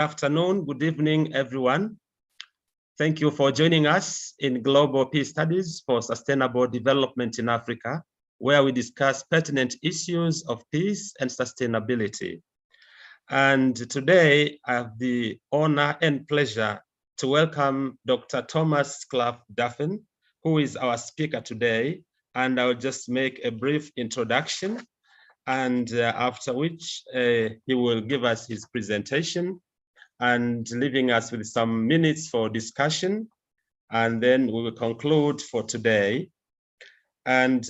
afternoon, good evening, everyone. Thank you for joining us in Global Peace Studies for Sustainable Development in Africa, where we discuss pertinent issues of peace and sustainability. And today, I have the honor and pleasure to welcome Dr. Thomas Daffern, who is our speaker today. And I'll just make a brief introduction, and after which he will give us his presentation and leaving us with some minutes for discussion. And then we will conclude for today. And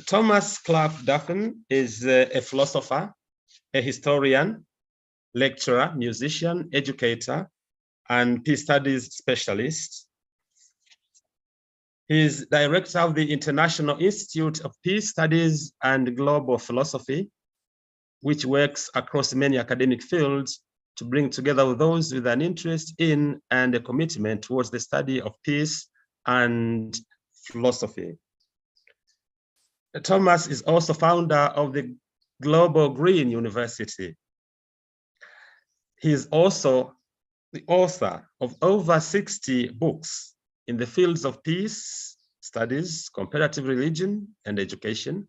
Thomas Daffern is a philosopher, a historian, lecturer, musician, educator, and peace studies specialist. He is director of the International Institute of Peace Studies and Global Philosophy, which works across many academic fields to bring together those with an interest in and a commitment towards the study of peace and philosophy. Thomas is also founder of the Global Green University. He is also the author of over 60 books in the fields of peace studies, comparative religion, and education.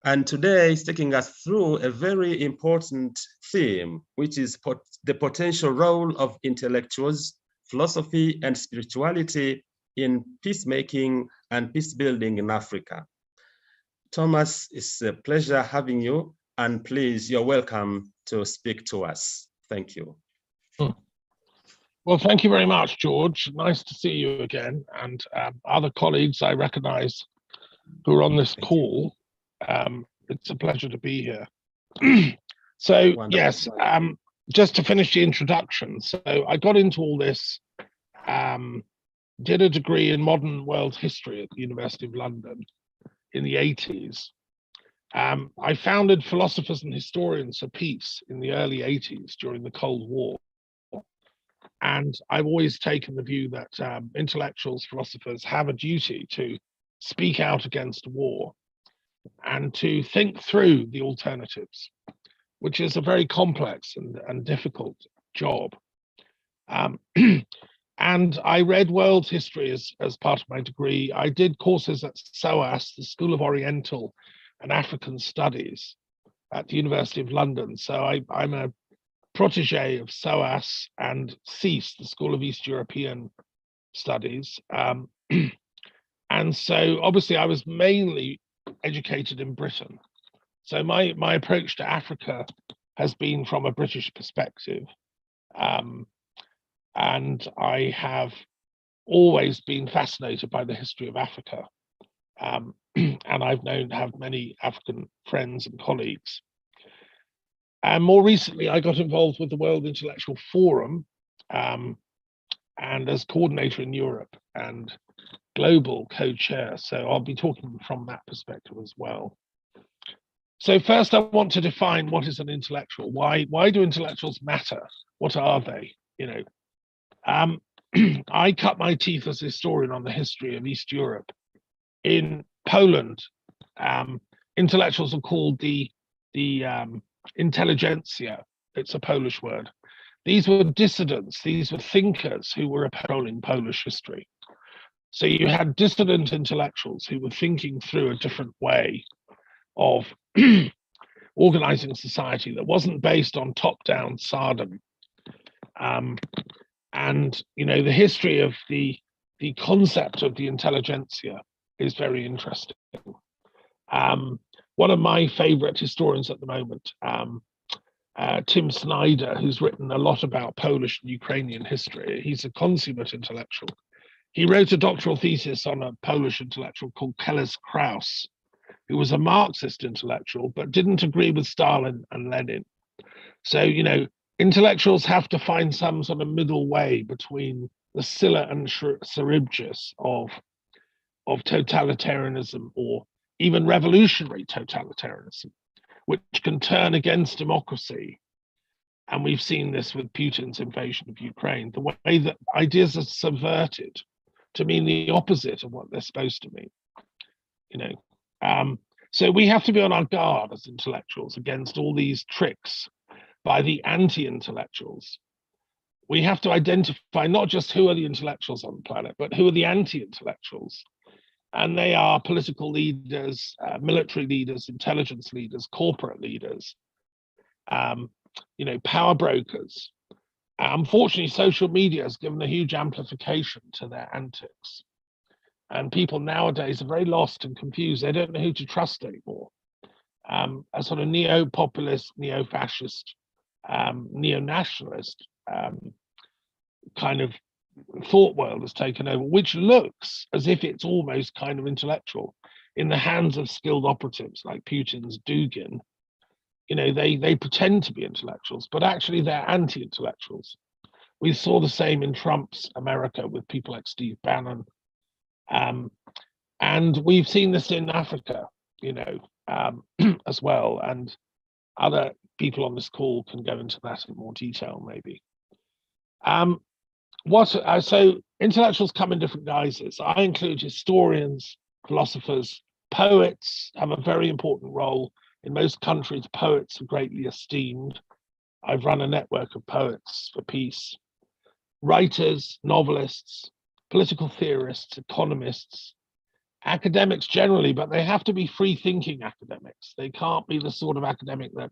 And today he's taking us through a very important theme, which is the potential role of intellectuals, philosophy, and spirituality in peacemaking and peacebuilding in Africa. Thomas, it's a pleasure having you, and please, you're welcome to speak to us. Thank you. Well, thank you very much, George. Nice to see you again, and other colleagues I recognize who are on this call. It's a pleasure to be here. So, wonderful. Yes, just to finish the introduction. So I got into all this, did a degree in modern world history at the University of London in the 80s. I founded Philosophers and Historians for Peace in the early 80s during the Cold War. And I've always taken the view that intellectuals, philosophers have a duty to speak out against war and to think through the alternatives, which is a very complex and difficult job. And I read world history as part of my degree. I did courses at SOAS, the School of Oriental and African Studies at the University of London. So I'm a protege of SOAS and CEAS, the School of East European Studies. And so obviously I was mainly educated in Britain. So my approach to Africa has been from a British perspective. And I have always been fascinated by the history of Africa. And I've have many African friends and colleagues. And more recently, I got involved with the World Intellectual Forum and as coordinator in Europe and global co-chair. So I'll be talking from that perspective as well. So first, I want to define what is an intellectual. Why do intellectuals matter? What are they? You know, I cut my teeth as a historian on the history of East Europe. In Poland, intellectuals are called the intelligentsia. It's a Polish word. These were dissidents. These were thinkers who were patrolling Polish history. So you had dissident intellectuals who were thinking through a different way of organizing society that wasn't based on top-down Tsardom. And you know, the history of the concept of the intelligentsia is very interesting. One of my favorite historians at the moment, Tim Snyder, who's written a lot about Polish and Ukrainian history. He's a consummate intellectual. He wrote a doctoral thesis on a Polish intellectual called Creuse, who was a Marxist intellectual, but didn't agree with Stalin and Lenin. So, you know, intellectuals have to find some sort of middle way between the Scylla and Charybdis of totalitarianism or even revolutionary totalitarianism, which can turn against democracy. And we've seen this with Putin's invasion of Ukraine, the way that ideas are subverted to mean the opposite of what they're supposed to mean. You know, so we have to be on our guard as intellectuals against all these tricks by the anti-intellectuals. We have to identify not just who are the intellectuals on the planet, but who are the anti-intellectuals. And they are political leaders, military leaders, intelligence leaders, corporate leaders, power brokers. Unfortunately, social media has given a huge amplification to their antics. And people nowadays are very lost and confused. They don't know who to trust anymore. A sort of neo-populist, neo-fascist, neo-nationalist kind of thought world has taken over, which looks as if it's almost kind of intellectual in the hands of skilled operatives like Putin's Dugin. They pretend to be intellectuals, but actually they're anti-intellectuals. We saw the same in Trump's America with people like Steve Bannon. And we've seen this in Africa, as well. And other people on this call can go into that in more detail, maybe. So intellectuals come in different guises. I include historians, philosophers, poets have a very important role. In most countries, poets are greatly esteemed. I've run a network of poets for peace. Writers, novelists, political theorists, economists, academics generally, but they have to be free-thinking academics. They can't be the sort of academic that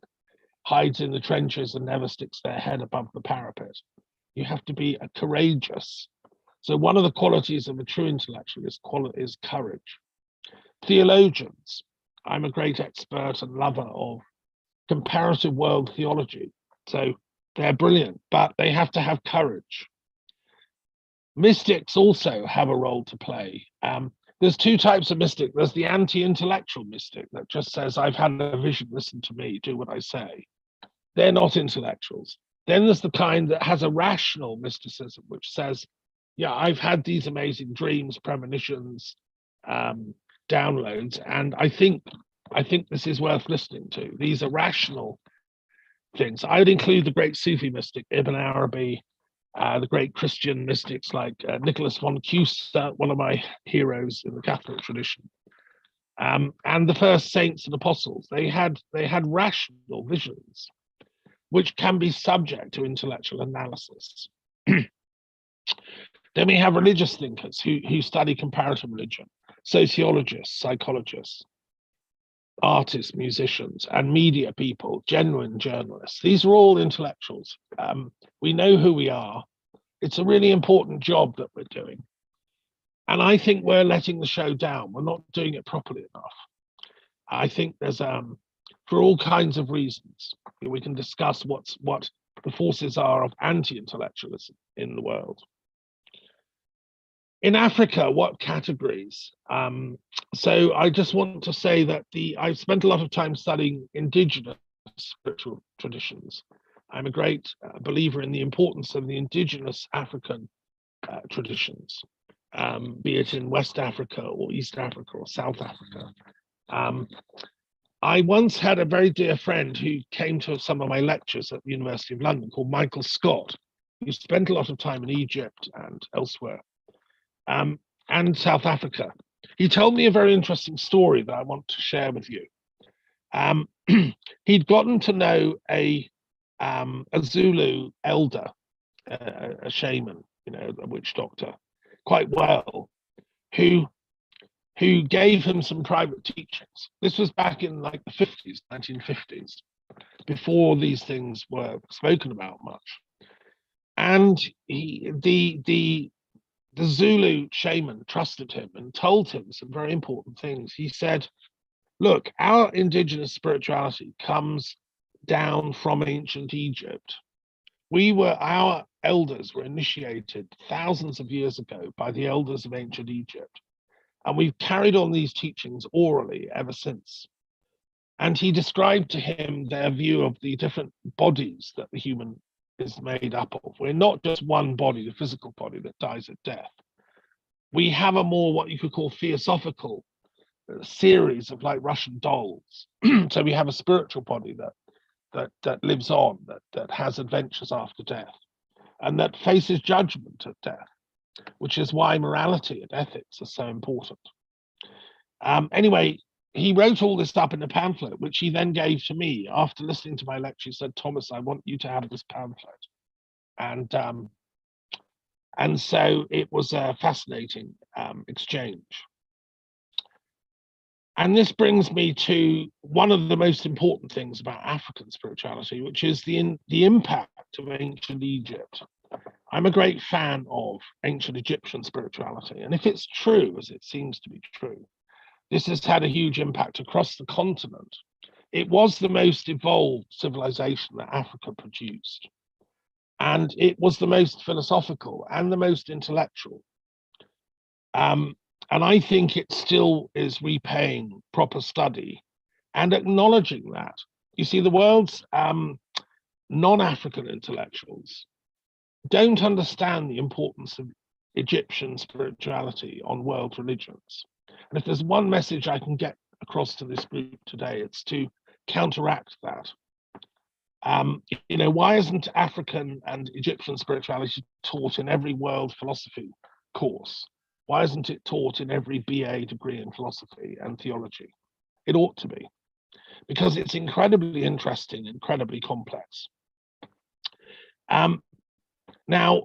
hides in the trenches and never sticks their head above the parapet. You have to be courageous. So one of the qualities of a true intellectual is courage. Theologians. I'm a great expert and lover of comparative world theology. So they're brilliant, but they have to have courage. Mystics also have a role to play. There's two types of mystic. There's the anti-intellectual mystic that just says, I've had a vision, listen to me, do what I say. They're not intellectuals. Then there's the kind that has a rational mysticism, which says, yeah, I've had these amazing dreams, premonitions, downloads, and I think this is worth listening to. These are rational things. I would include the great Sufi mystic, Ibn Arabi, the great Christian mystics like Nicholas von Creuse, one of my heroes in the Catholic tradition, and the first saints and apostles. They had rational visions, which can be subject to intellectual analysis. Then we have religious thinkers who study comparative religion, sociologists, psychologists, artists, musicians, and media people, genuine journalists. These are all intellectuals. We know who we are. It's a really important job that we're doing. And I think we're letting the show down. We're not doing it properly enough. I think there's, for all kinds of reasons, we can discuss what the forces are of anti-intellectualism in the world. In Africa, what categories? So I just want to say that I've spent a lot of time studying indigenous spiritual traditions. I'm a great believer in the importance of the indigenous African traditions, be it in West Africa or East Africa or South Africa. I once had a very dear friend who came to some of my lectures at the University of London called Michael Scott, who spent a lot of time in Egypt and elsewhere. And South Africa. He told me a very interesting story that I want to share with you. He'd gotten to know a Zulu elder, a shaman, a witch doctor, quite well, who gave him some private teachings. This was back in like the 50s, 1950s, before these things were spoken about much. And the Zulu shaman trusted him and told him some very important things. He said, look, our indigenous spirituality comes down from ancient Egypt. Our elders were initiated thousands of years ago by the elders of ancient Egypt. And we've carried on these teachings orally ever since. And he described to him their view of the different bodies that the human is made up of. We're not just one body, the physical body that dies at death. We have a more what you could call theosophical series of like Russian dolls. So we have a spiritual body that lives on, that has adventures after death, and that faces judgment at death, which is why morality and ethics are so important. Anyway, he wrote all this up in a pamphlet, which he then gave to me after listening to my lecture. He said, Thomas, I want you to have this pamphlet. And so it was a fascinating exchange. And this brings me to one of the most important things about African spirituality, which is the impact of ancient Egypt. I'm a great fan of ancient Egyptian spirituality. And if it's true, as it seems to be true, this has had a huge impact across the continent. It was the most evolved civilization that Africa produced. And it was the most philosophical and the most intellectual. And I think it still is repaying proper study and acknowledging that. You see, the world's non-African intellectuals don't understand the importance of Egyptian spirituality on world religions. And if there's one message I can get across to this group today, it's to counteract that. Why isn't African and Egyptian spirituality taught in every world philosophy course? Why isn't it taught in every BA degree in philosophy and theology? It ought to be, because it's incredibly interesting, incredibly complex. Now,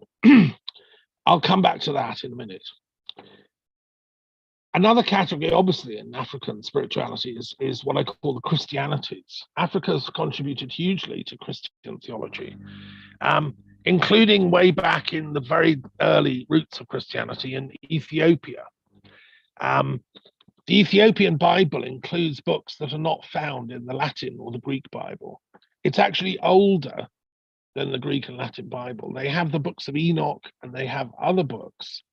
I'll come back to that in a minute. Another category, obviously, in African spirituality is what I call the Christianities. Africa's contributed hugely to Christian theology, including way back in the very early roots of Christianity in Ethiopia. The Ethiopian Bible includes books that are not found in the Latin or the Greek Bible. It's actually older than the Greek and Latin Bible. They have the books of Enoch and they have other books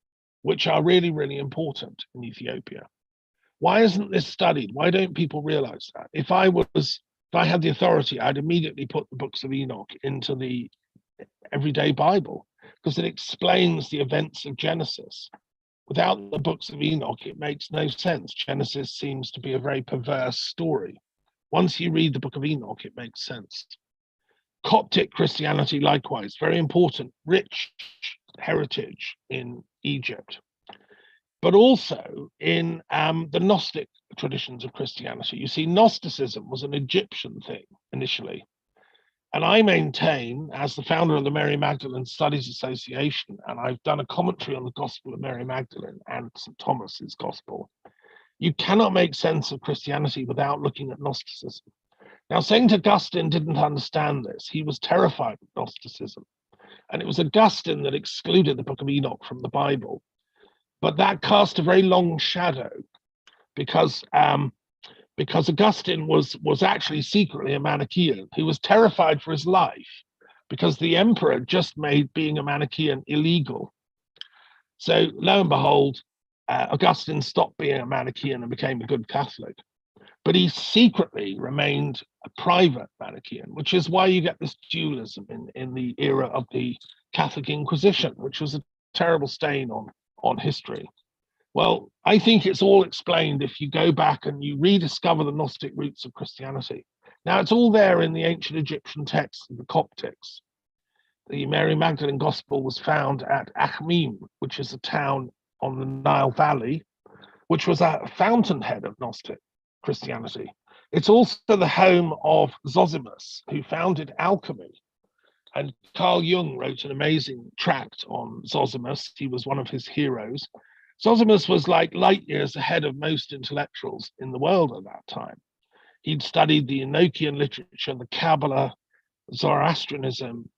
which are really, really important in Ethiopia. Why isn't this studied? Why don't people realize that? If I had the authority, I'd immediately put the books of Enoch into the everyday Bible, because it explains the events of Genesis. Without the books of Enoch, it makes no sense. Genesis seems to be a very perverse story. Once you read the book of Enoch, it makes sense. Coptic Christianity, likewise, very important, rich heritage in Egypt, but also in the Gnostic traditions of Christianity. You see, Gnosticism was an Egyptian thing initially. And I maintain, as the founder of the Mary Magdalene Studies Association, and I've done a commentary on the Gospel of Mary Magdalene and St. Thomas's Gospel, you cannot make sense of Christianity without looking at Gnosticism. Now, St. Augustine didn't understand this. He was terrified of Gnosticism. And it was Augustine that excluded the book of Enoch from the Bible. But that cast a very long shadow because Augustine was actually secretly a Manichaean who was terrified for his life because the emperor just made being a Manichaean illegal. So lo and behold, Augustine stopped being a Manichaean and became a good Catholic. But he secretly remained a private Manichaean, which is why you get this dualism in the era of the Catholic Inquisition, which was a terrible stain on history. Well, I think it's all explained if you go back and you rediscover the Gnostic roots of Christianity. Now, it's all there in the ancient Egyptian texts of the Coptics. The Mary Magdalene Gospel was found at Akhmim, which is a town on the Nile Valley, which was a fountainhead of Gnostic Christianity. It's also the home of Zosimus, who founded alchemy. And Carl Jung wrote an amazing tract on Zosimus. He was one of his heroes. Zosimus was like light years ahead of most intellectuals in the world at that time. He'd studied the Enochian literature, the Kabbalah, Zoroastrianism,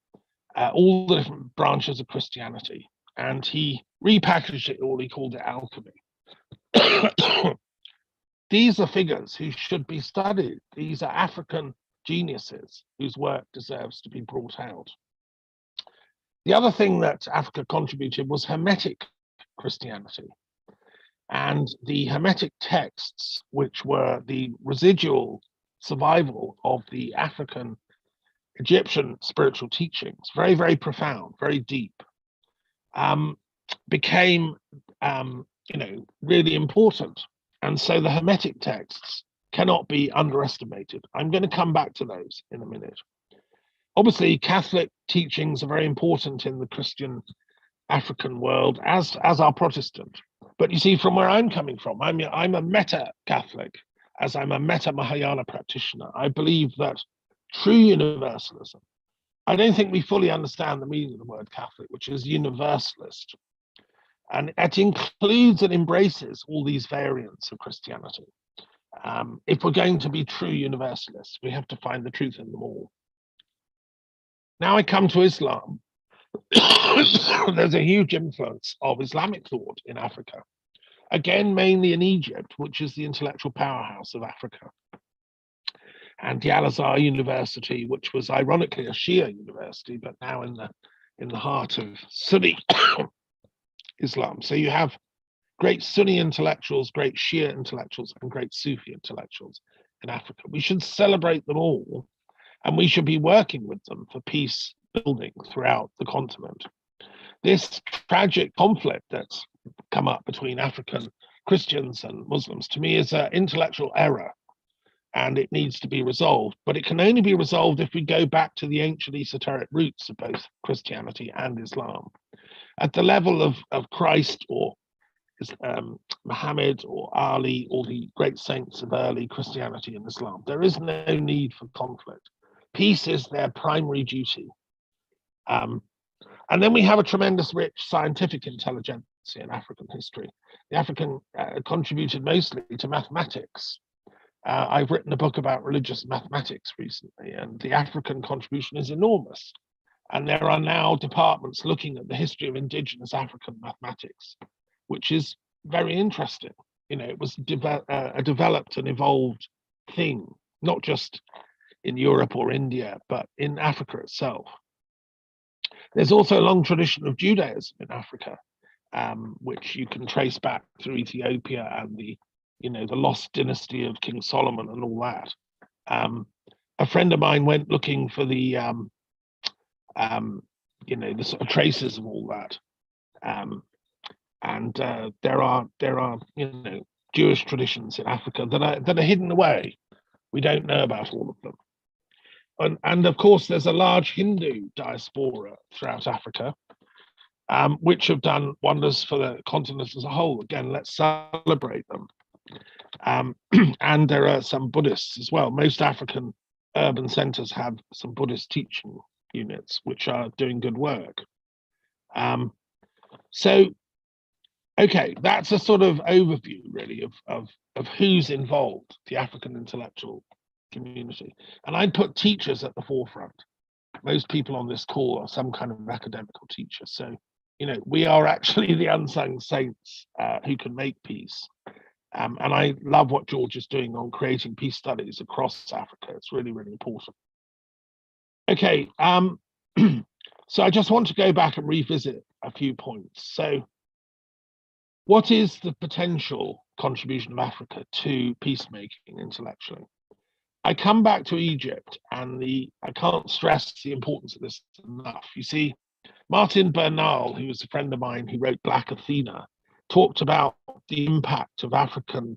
all the different branches of Christianity. And he repackaged it all, he called it alchemy. These are figures who should be studied. These are African geniuses whose work deserves to be brought out. The other thing that Africa contributed was Hermetic Christianity. And the Hermetic texts, which were the residual survival of the African Egyptian spiritual teachings, very, very profound, very deep, became really important. And so the Hermetic texts cannot be underestimated. I'm going to come back to those in a minute. Obviously, Catholic teachings are very important in the Christian African world, as are Protestant. But you see, from where I'm coming from, I'm a meta-Catholic. as I'm a Metta Mahayana practitioner, I believe that true universalism, I don't think we fully understand the meaning of the word Catholic, which is universalist. And it includes and embraces all these variants of Christianity. If we're going to be true universalists, we have to find the truth in them all. Now I come to Islam. There's a huge influence of Islamic thought in Africa. Again, mainly in Egypt, which is the intellectual powerhouse of Africa. And the Al-Azhar University, which was ironically a Shia university, but now in the heart of Sunni Islam. So you have great Sunni intellectuals, great Shia intellectuals, and great Sufi intellectuals in Africa. We should celebrate them all, and we should be working with them for peace building throughout the continent. This tragic conflict that's come up between African Christians and Muslims, to me, is an intellectual error, and it needs to be resolved. But it can only be resolved if we go back to the ancient esoteric roots of both Christianity and Islam. At the level of Christ or Muhammad or Ali or the great saints of early Christianity and Islam, there is no need for conflict. Peace is their primary duty. And then we have a tremendous rich scientific intelligence in African history. The African contributed mostly to mathematics. I've written a book about religious mathematics recently, and the African contribution is enormous. And there are now departments looking at the history of indigenous African mathematics, which is very interesting. You know, it was a developed and evolved thing, not just in Europe or India, but in Africa itself. There's also a long tradition of Judaism in Africa, which you can trace back through Ethiopia and the lost dynasty of King Solomon and all that. A friend of mine went looking for the sort of traces of all that. And there are Jewish traditions in Africa that are hidden away. We don't know about all of them. And of course, there's a large Hindu diaspora throughout Africa, which have done wonders for the continent as a whole. Again, let's celebrate them. And there are some Buddhists as well. Most African urban centers have some Buddhist teaching units, which are doing good work. So, okay, that's a sort of overview, really, of who's involved, the African intellectual community. And I'd put teachers at the forefront. Most people on this call are some kind of academical teacher. So, we are actually the unsung saints who can make peace. And I love what George is doing on creating peace studies across Africa. It's really, really important. Okay, so I just want to go back and revisit a few points. So what is the potential contribution of Africa to peacemaking intellectually? I come back to Egypt, and I can't stress the importance of this enough. You see, Martin Bernal, who was a friend of mine who wrote Black Athena, talked about the impact of African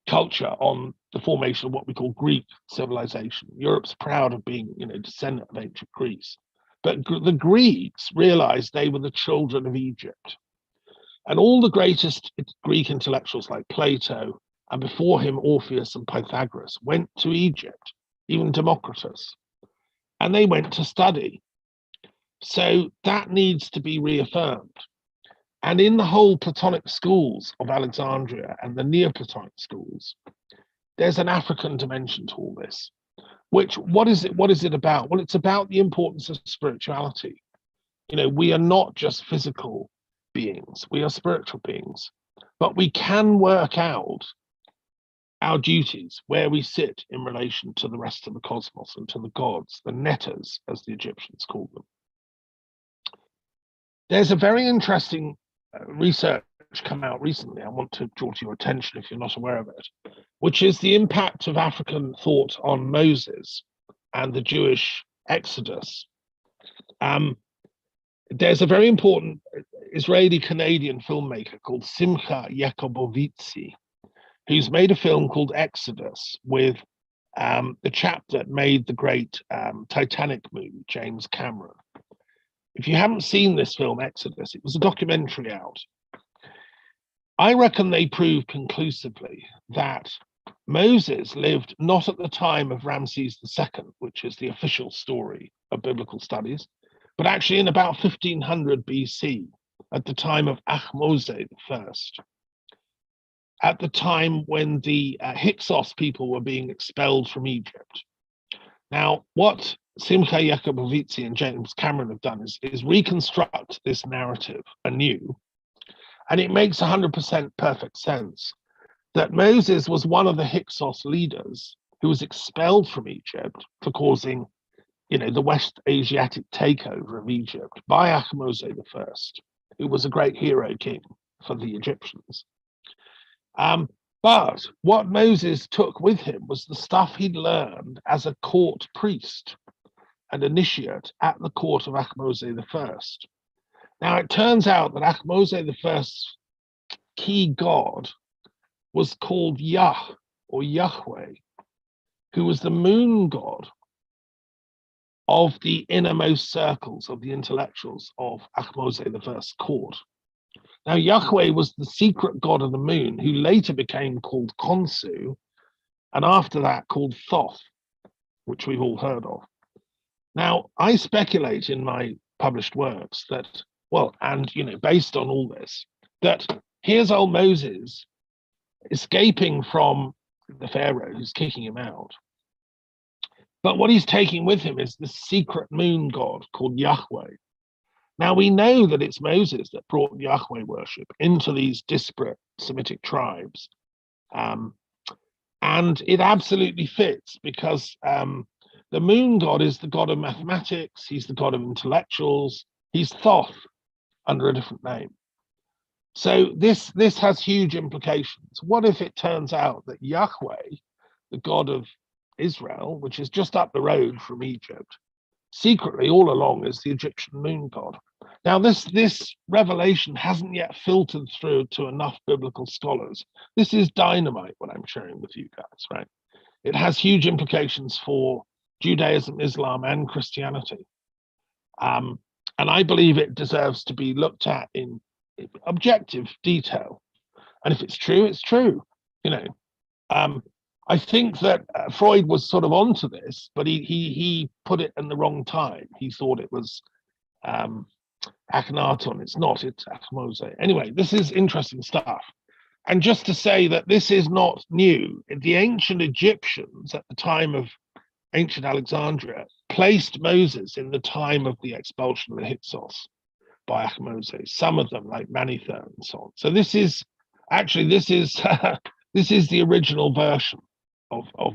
culture on the formation of what we call Greek civilization. Europe's proud of being, descendant of ancient Greece. But the Greeks realized they were the children of Egypt. And all the greatest Greek intellectuals like Plato, and before him Orpheus and Pythagoras, went to Egypt, even Democritus, and they went to study. So that needs to be reaffirmed. And in the whole Platonic schools of Alexandria and the Neoplatonic schools, there's an African dimension to all this. What is it about? Well, it's about the importance of spirituality. We are not just physical beings, we are spiritual beings, but we can work out our duties, where we sit in relation to the rest of the cosmos and to the gods, the netters, as the Egyptians called them. There's a very interesting research come out recently. I want to draw to your attention if you're not aware of it, which is the impact of African thought on Moses and the Jewish Exodus. There's a very important Israeli-Canadian filmmaker called Simcha Jakobowitz, who's made a film called Exodus with the chap that made the great Titanic movie, James Cameron. If you haven't seen this film, Exodus, it was a documentary out. I reckon they prove conclusively that Moses lived not at the time of Ramses II, which is the official story of biblical studies, but actually in about 1500 BC, at the time of Ahmose I, at the time when the Hyksos people were being expelled from Egypt. Now, what Simcha Jakubowicz and James Cameron have done is reconstruct this narrative anew, and it makes 100% perfect sense that Moses was one of the Hyksos leaders who was expelled from Egypt for causing, the West Asiatic takeover of Egypt by Ahmose I, who was a great hero king for the Egyptians. But what Moses took with him was the stuff he'd learned as a court priest and initiate at the court of Ahmose I. Now, it turns out that Ahmose I's key god was called Yah, or Yahweh, who was the moon god of the innermost circles of the intellectuals of Ahmose I's court. Now, Yahweh was the secret god of the moon, who later became called Khonsu, and after that called Thoth, which we've all heard of. Now, I speculate in my published works that, based on all this, that here's old Moses escaping from the Pharaoh who's kicking him out. But what he's taking with him is the secret moon god called Yahweh. Now, we know that it's Moses that brought Yahweh worship into these disparate Semitic tribes. And it absolutely fits because the moon god is the god of mathematics. He's the god of intellectuals. He's Thoth under a different name. So this has huge implications. What if it turns out that Yahweh, the god of Israel, which is just up the road from Egypt, secretly all along is the Egyptian moon god? Now, this revelation hasn't yet filtered through to enough biblical scholars. This is dynamite, what I'm sharing with you guys, right? It has huge implications for Judaism, Islam, and Christianity. And I believe it deserves to be looked at in objective detail. And if it's true, it's true. I think that Freud was sort of onto this, but he put it in the wrong time. He thought it was Akhenaten. It's not, it's Ahmose. Anyway, this is interesting stuff. And just to say that this is not new, the ancient Egyptians at the time of ancient Alexandria placed Moses in the time of the expulsion of the Hyksos by Ahmose, some of them like Manetho and so on. So this is this is the original version of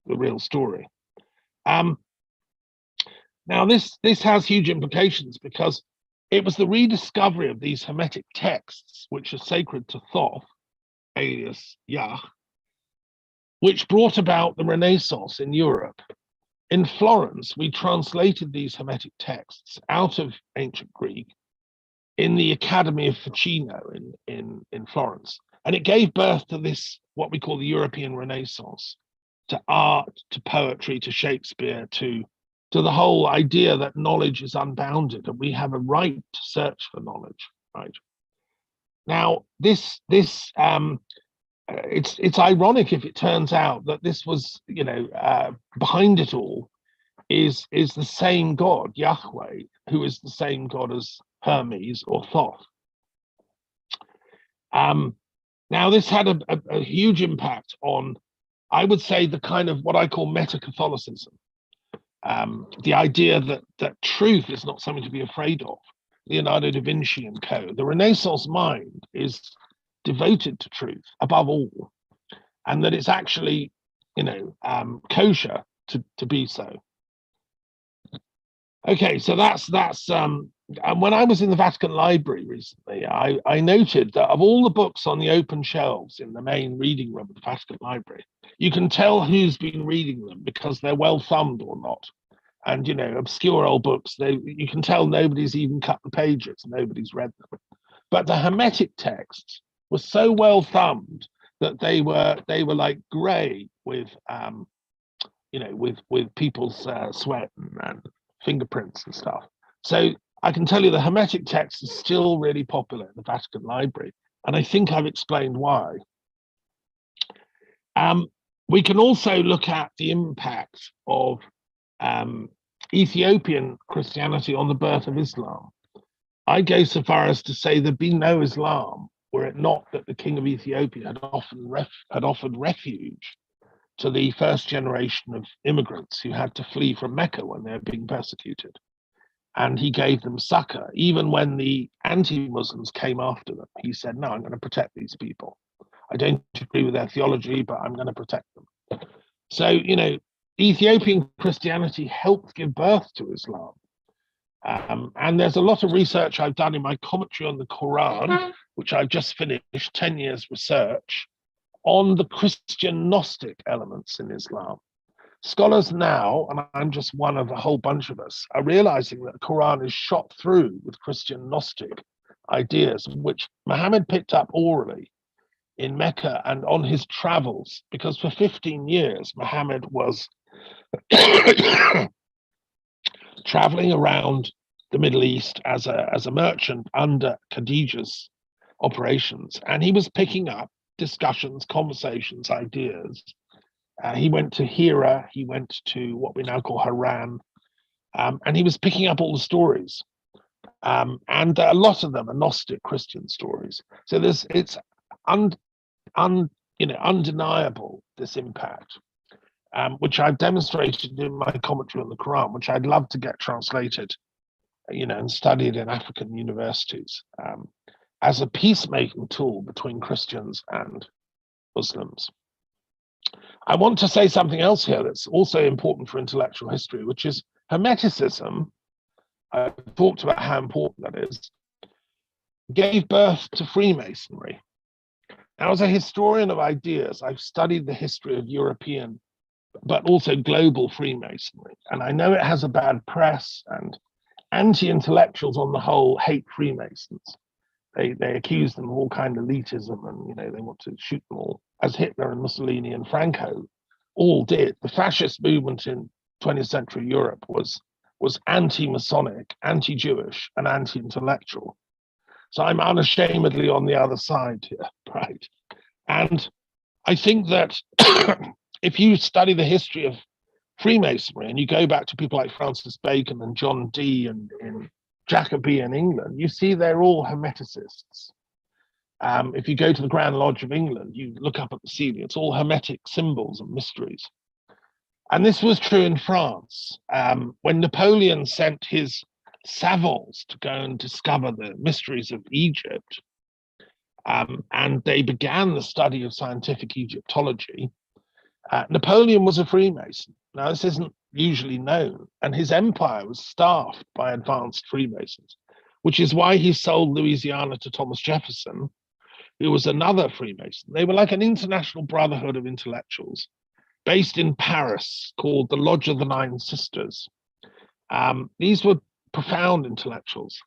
the real story. Now this has huge implications because it was the rediscovery of these Hermetic texts, which are sacred to Thoth, alias Yah, which brought about the Renaissance in Europe. In Florence, we translated these Hermetic texts out of ancient Greek in the Academy of Ficino in Florence. And it gave birth to this, what we call the European Renaissance, to art, to poetry, to Shakespeare, to the whole idea that knowledge is unbounded and we have a right to search for knowledge, right? Now, it's ironic if it turns out that this was, behind it all is the same God, Yahweh, who is the same God as Hermes or Thoth. Now, this had a huge impact on, I would say, the kind of what I call meta-Catholicism. The idea that truth is not something to be afraid of. Leonardo da Vinci and co. The Renaissance mind is devoted to truth above all, and that it's actually, kosher to be so. Okay, so that's and when I was in the Vatican Library recently, I noted that of all the books on the open shelves in the main reading room of the Vatican Library, you can tell who's been reading them because they're well thumbed or not. And, obscure old books, you can tell nobody's even cut the pages, nobody's read them. But the Hermetic texts were so well thumbed that they were like grey with, with people's sweat and fingerprints and stuff. So I can tell you the Hermetic text is still really popular in the Vatican Library, and I think I've explained why. We can also look at the impact of Ethiopian Christianity on the birth of Islam. I go so far as to say there'd be no Islam were it not that the king of Ethiopia had offered refuge to the first generation of immigrants who had to flee from Mecca when they were being persecuted. And he gave them succor. Even when the anti-Muslims came after them, he said, no, I'm going to protect these people. I don't agree with their theology, but I'm going to protect them. So, you know, Ethiopian Christianity helped give birth to Islam. And there's a lot of research I've done in my commentary on the Quran, which I've just finished, 10 years research, on the Christian Gnostic elements in Islam. Scholars now, and I'm just one of a whole bunch of us, are realizing that the Quran is shot through with Christian Gnostic ideas, which Muhammad picked up orally in Mecca and on his travels, because for 15 years, Muhammad was traveling around the Middle East as a merchant under Khadija's operations, and he was picking up discussions, conversations, ideas. He went to Hira, he went to what we now call Haran, and he was picking up all the stories. And a lot of them are Gnostic Christian stories. So it's undeniable, this impact, which I've demonstrated in my commentary on the Quran, which I'd love to get translated, and studied in African universities as a peacemaking tool between Christians and Muslims. I want to say something else here that's also important for intellectual history, which is Hermeticism. I've talked about how important that is, gave birth to Freemasonry. Now, as a historian of ideas, I've studied the history of European, but also global Freemasonry. And I know it has a bad press, and anti-intellectuals on the whole hate Freemasons. They accuse them of all kind of elitism, and they want to shoot them all, as Hitler and Mussolini and Franco all did. The fascist movement in 20th century Europe was anti-Masonic, anti-Jewish, and anti-intellectual. So I'm unashamedly on the other side here, right? And I think that if you study the history of Freemasonry and you go back to people like Francis Bacon and John Dee and in Jacobean England, you see they're all Hermeticists. If you go to the Grand Lodge of England, you look up at the ceiling, it's all Hermetic symbols and mysteries. And this was true in France. When Napoleon sent his savants to go and discover the mysteries of Egypt, and they began the study of scientific Egyptology, Napoleon was a Freemason. Now, this isn't usually known, and his empire was staffed by advanced Freemasons, which is why he sold Louisiana to Thomas Jefferson, who was another Freemason. They were like an international brotherhood of intellectuals based in Paris called the Lodge of the Nine Sisters. These were profound intellectuals.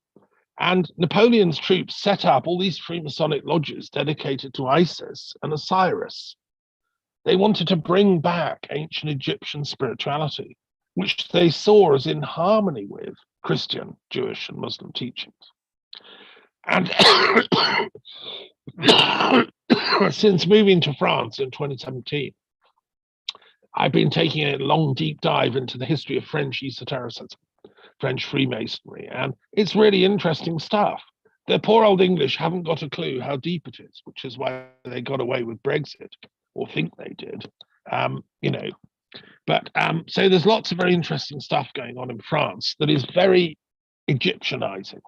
And Napoleon's troops set up all these Freemasonic lodges dedicated to Isis and Osiris. They wanted to bring back ancient Egyptian spirituality, which they saw as in harmony with Christian, Jewish, and Muslim teachings. And since moving to France in 2017, I've been taking a long, deep dive into the history of French esotericism, French Freemasonry, and it's really interesting stuff. The poor old English haven't got a clue how deep it is, which is why they got away with Brexit, or think they did, But so there's lots of very interesting stuff going on in France that is very Egyptianizing.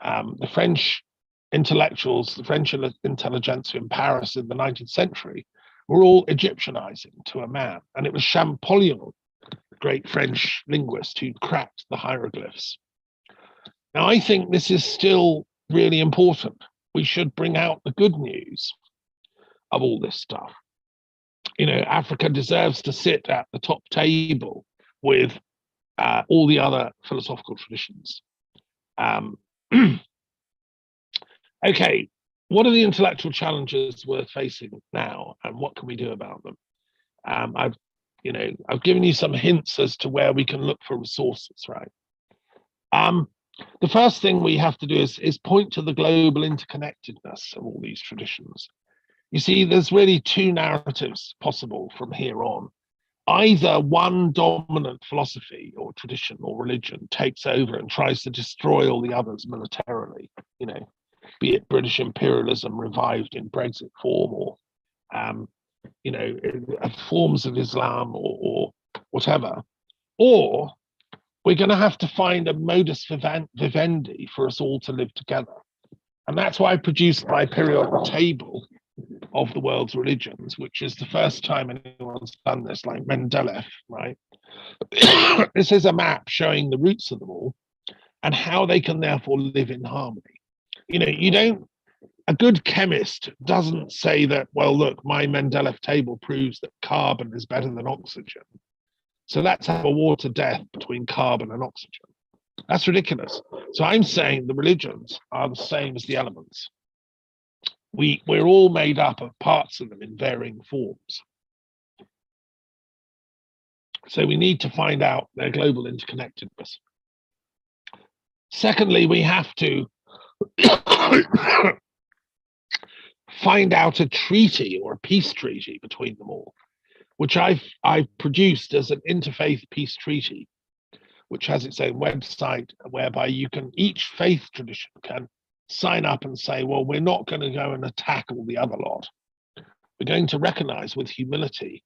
The French intellectuals, the French intelligentsia in Paris in the 19th century were all Egyptianizing to a man. And it was Champollion, the great French linguist, who cracked the hieroglyphs. Now, I think this is still really important. We should bring out the good news of all this stuff. Africa deserves to sit at the top table with all the other philosophical traditions. Okay, what are the intellectual challenges we're facing now, and what can we do about them? I've given you some hints as to where we can look for resources, right? The first thing we have to do is point to the global interconnectedness of all these traditions. You see, there's really two narratives possible from here on. Either one dominant philosophy or tradition or religion takes over and tries to destroy all the others militarily, be it British imperialism revived in Brexit form, or forms of Islam, or whatever, or we're going to have to find a modus vivendi for us all to live together. And that's why I produced my periodic table of the world's religions, which is the first time anyone's done this, like Mendeleev, right? This is a map showing the roots of them all and how they can therefore live in harmony. A good chemist doesn't say that, well, look, my Mendeleev table proves that carbon is better than oxygen, so let's have a war to death between carbon and oxygen. That's ridiculous. So I'm saying the religions are the same as the elements. We're all made up of parts of them in varying forms. So we need to find out their global interconnectedness. Secondly, we have to find out a treaty or a peace treaty between them all, which I've produced as an interfaith peace treaty, which has its own website whereby each faith tradition can sign up and say, well, we're not going to go and attack all the other lot. We're going to recognize with humility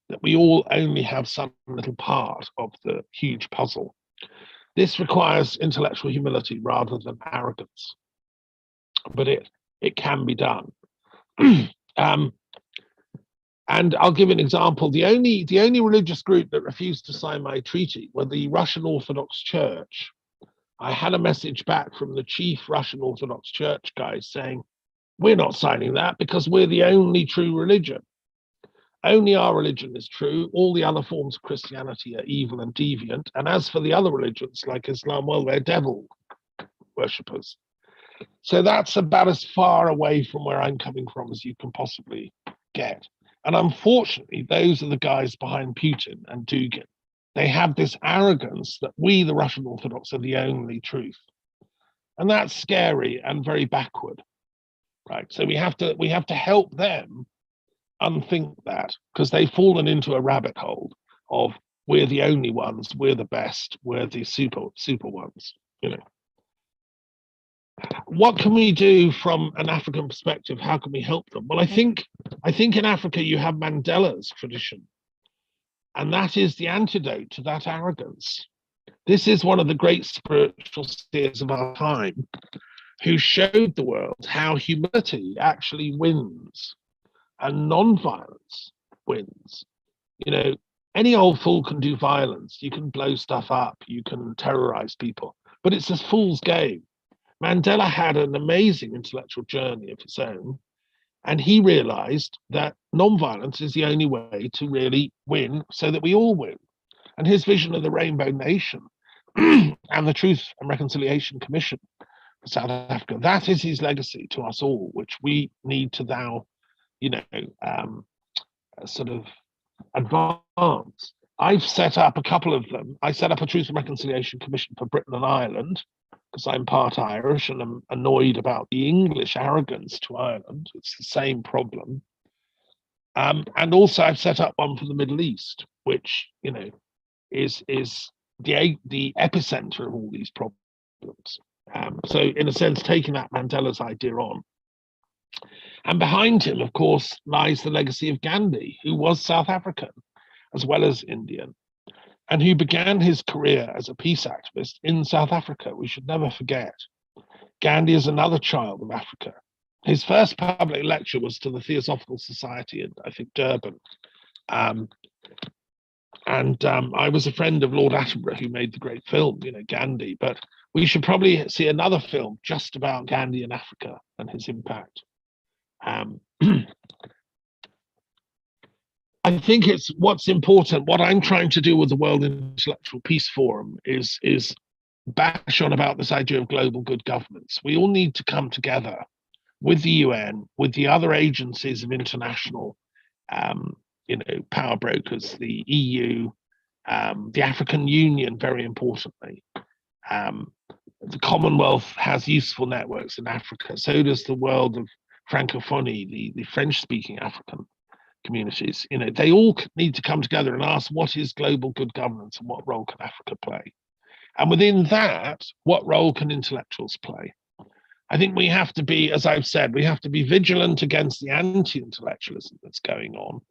that we all only have some little part of the huge puzzle. This requires intellectual humility rather than arrogance, but it can be done. And I'll give an example. The only religious group that refused to sign my treaty were the Russian Orthodox Church. I had a message back from the chief Russian Orthodox Church guys saying, we're not signing that because we're the only true religion. Only our religion is true. All the other forms of Christianity are evil and deviant. And as for the other religions like Islam, well, they're devil worshippers. So that's about as far away from where I'm coming from as you can possibly get. And unfortunately, those are the guys behind Putin and Dugin. They have this arrogance that we, the Russian Orthodox, are the only truth. And that's scary and very backward, right? So we have to help them unthink that, because they've fallen into a rabbit hole of we're the only ones, we're the best, we're the super ones, What can we do from an African perspective? How can we help them? Well, I think in Africa you have Mandela's tradition, and that is the antidote to that arrogance. This is one of the great spiritual seers of our time who showed the world how humility actually wins and non-violence wins. Any old fool can do violence. You can blow stuff up, you can terrorize people, but it's a fool's game. Mandela had an amazing intellectual journey of his own, and he realized that non-violence is the only way to really win so that we all win. And his vision of the Rainbow Nation and the Truth and Reconciliation Commission for South Africa, that is his legacy to us all, which we need to now, sort of advance. I've set up a couple of them. I set up a Truth and Reconciliation Commission for Britain and Ireland, because I'm part Irish and I'm annoyed about the English arrogance to Ireland. It's the same problem. And also I've set up one for the Middle East, which, is the epicenter of all these problems. So in a sense, taking that Mandela's idea on. And behind him, of course, lies the legacy of Gandhi, who was South African as well as Indian, and who began his career as a peace activist in South Africa. We should never forget. Gandhi is another child of Africa. His first public lecture was to the Theosophical Society in, I think, Durban. I was a friend of Lord Attenborough, who made the great film, Gandhi. But we should probably see another film just about Gandhi in Africa and his impact. I think it's what's important. What I'm trying to do with the World Intellectual Peace Forum is bash on about this idea of global good governance. We all need to come together with the UN, with the other agencies of international, power brokers, the EU, the African Union, very importantly. The Commonwealth has useful networks in Africa. So does the world of Francophonie, the French-speaking African communities, they all need to come together and ask, what is global good governance and what role can Africa play? And within that, what role can intellectuals play? I think we have to be, as I've said, we have to be vigilant against the anti-intellectualism that's going on,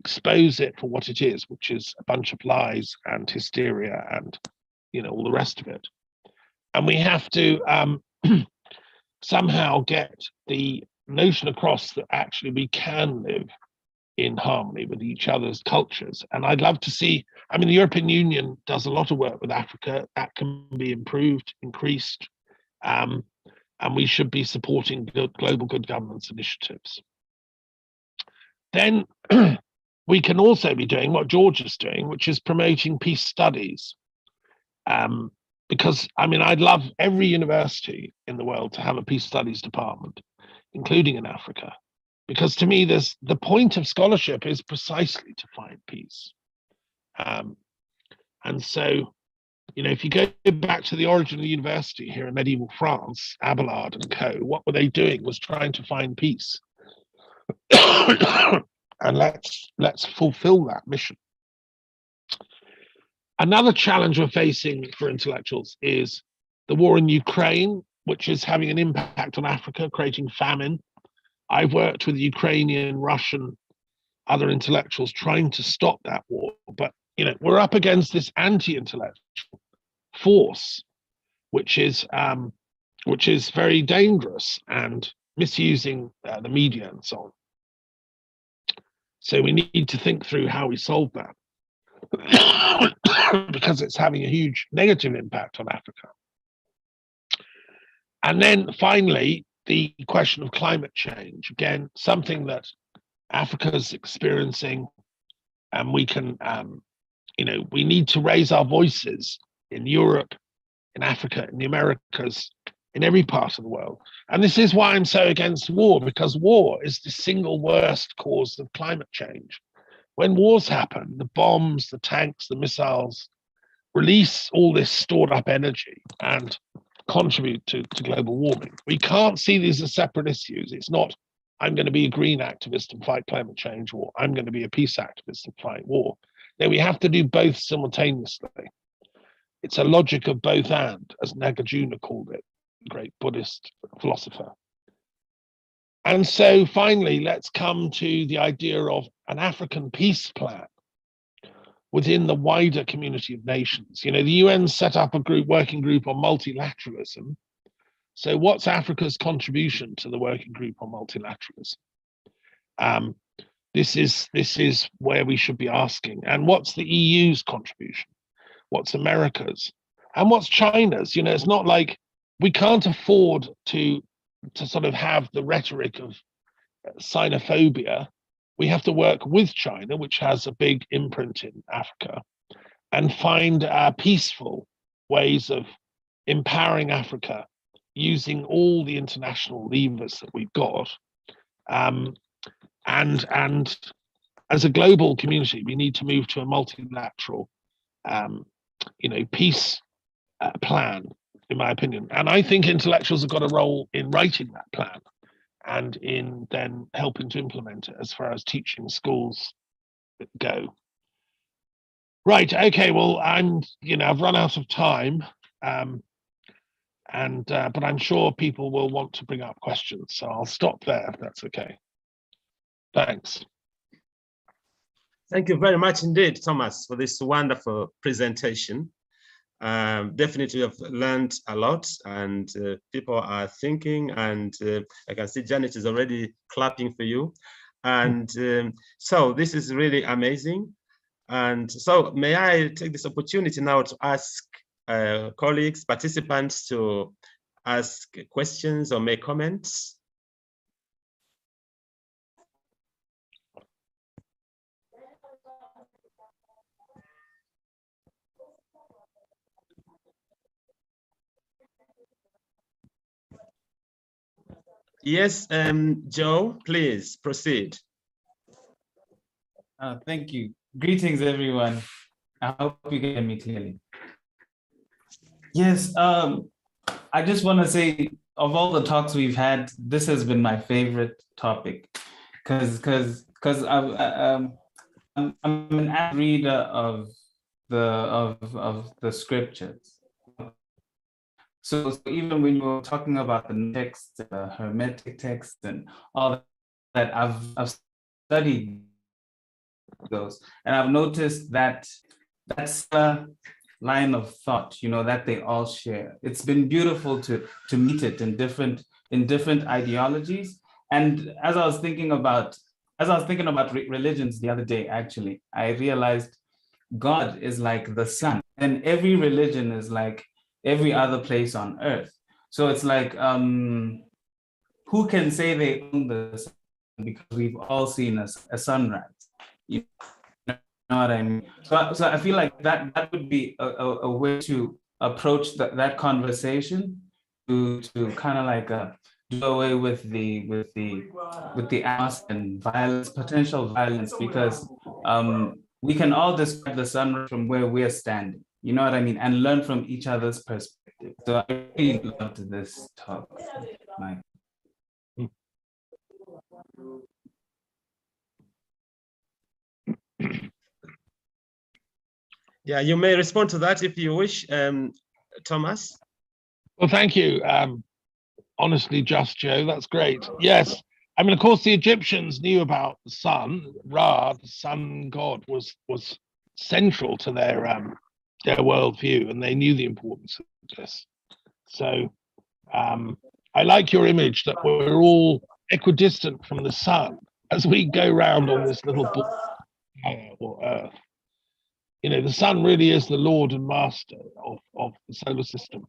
expose it for what it is, which is a bunch of lies and hysteria and, all the rest of it. And we have to somehow get the notion across that actually we can live in harmony with each other's cultures. And I'd love to see, the European Union does a lot of work with Africa. That can be improved, increased, and we should be supporting global good governance initiatives. Then we can also be doing what George is doing, which is promoting peace studies. Because, I'd love every university in the world to have a peace studies department, including in Africa. Because to me, the point of scholarship is precisely to find peace. And so, if you go back to the origin of the university here in medieval France, Abelard and co., what were they doing was trying to find peace. And let's fulfill that mission. Another challenge we're facing for intellectuals is the war in Ukraine, which is having an impact on Africa, creating famine. I've worked with Ukrainian, Russian, other intellectuals trying to stop that war. But, we're up against this anti-intellectual force, which is very dangerous and misusing the media and so on. So we need to think through how we solve that because it's having a huge negative impact on Africa. And then finally, the question of climate change, again, something that Africa is experiencing, and we can, we need to raise our voices in Europe, in Africa, in the Americas, in every part of the world. And this is why I'm so against war, because war is the single worst cause of climate change. When wars happen, the bombs, the tanks, the missiles release all this stored up energy and contribute to global warming. We can't see these as separate issues. It's not, I'm going to be a green activist and fight climate change, or I'm going to be a peace activist and fight war. No, we have to do both simultaneously. It's a logic of both and, as Nagarjuna called it, the great Buddhist philosopher. And so finally, let's come to the idea of an African peace plan within the wider community of nations. The UN set up a working group on multilateralism. So what's Africa's contribution to the working group on multilateralism? This is where we should be asking. And what's the EU's contribution? What's America's? And what's China's? It's not like we can't afford to sort of have the rhetoric of xenophobia. We have to work with China, which has a big imprint in Africa, and find peaceful ways of empowering Africa using all the international levers that we've got. And as a global community, we need to move to a multilateral, peace plan, in my opinion. And I think intellectuals have got a role in writing that plan and in then helping to implement it as far as teaching schools go. Right, okay, well, I've run out of time, but I'm sure people will want to bring up questions, so I'll stop there if that's okay. Thanks. Thank you very much indeed, Thomas, for this wonderful presentation. Definitely have learned a lot, and people are thinking, and I can see Janet is already clapping for you. And so this is really amazing. And so may I take this opportunity now to ask colleagues, participants to ask questions or make comments? Yes, Joe, please proceed. Thank you. Greetings, everyone. I hope you can hear me clearly. Yes, I just want to say of all the talks we've had, this has been my favorite topic, because I'm an avid reader of the scriptures. So even when you're talking about the text, hermetic text, and all that, I've studied those, and I've noticed that that's a line of thought, that they all share. It's been beautiful to meet it in different ideologies. And as I was thinking about religions the other day, actually, I realized God is like the sun, and every religion is like every other place on earth. So it's like, who can say they own the sun? Because we've all seen a sunrise. You know what I mean? So I feel like that would be a way to approach that conversation, to kind of like do away with the ask and violence, potential violence, because we can all describe the sun from where we're standing. You know what I mean? And learn from each other's perspective. So I really loved this talk, Mike. Yeah, you may respond to that if you wish, Thomas. Well, thank you. Honestly, just Joe, that's great. Yes, I mean, of course, the Egyptians knew about the sun. Ra, the sun god, was central to their worldview, and they knew the importance of this. So, I like your image that we're all equidistant from the sun as we go round on this little ball or Earth. The sun really is the lord and master of the solar system.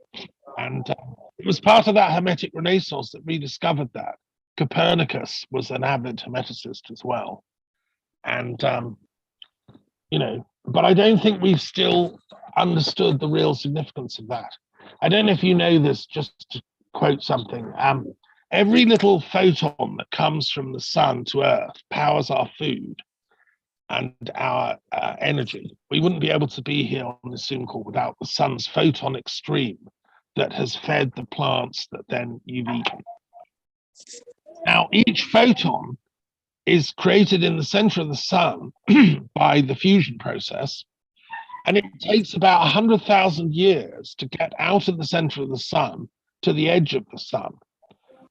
And it was part of that Hermetic Renaissance that rediscovered that. Copernicus was an avid Hermeticist as well. And, but I don't think we've still understood the real significance of that. I don't know if you know this, just to quote something. Every little photon that comes from the sun to Earth powers our food and our energy. We wouldn't be able to be here on this Zoom call without the sun's photonic stream that has fed the plants that then you've eaten. Now, each photon is created in the center of the sun by the fusion process, and it takes about 100,000 years to get out of the center of the sun to the edge of the sun.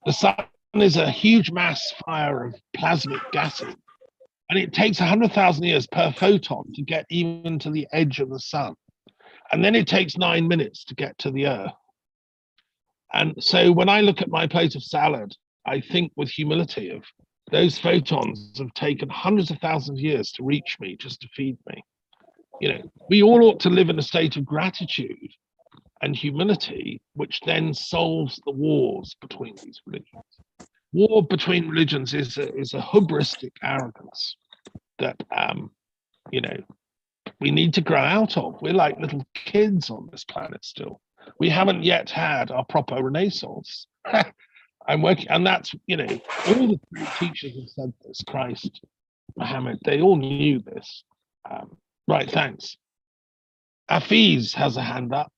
The sun is a huge mass fire of plasmic gases, and it takes 100,000 years per photon to get even to the edge of the sun. And then it takes 9 minutes to get to the Earth. And so when I look at my plate of salad, I think with humility of those photons have taken hundreds of thousands of years to reach me just to feed me. We all ought to live in a state of gratitude and humility, which then solves the wars between these religions. War between religions is a hubristic arrogance that we need to grow out of. We're like little kids on this planet still. We haven't yet had our proper Renaissance. I'm working, and that's all the great teachers have said this. Christ, Muhammad, they all knew this. Right, thanks. Afiz has a hand up.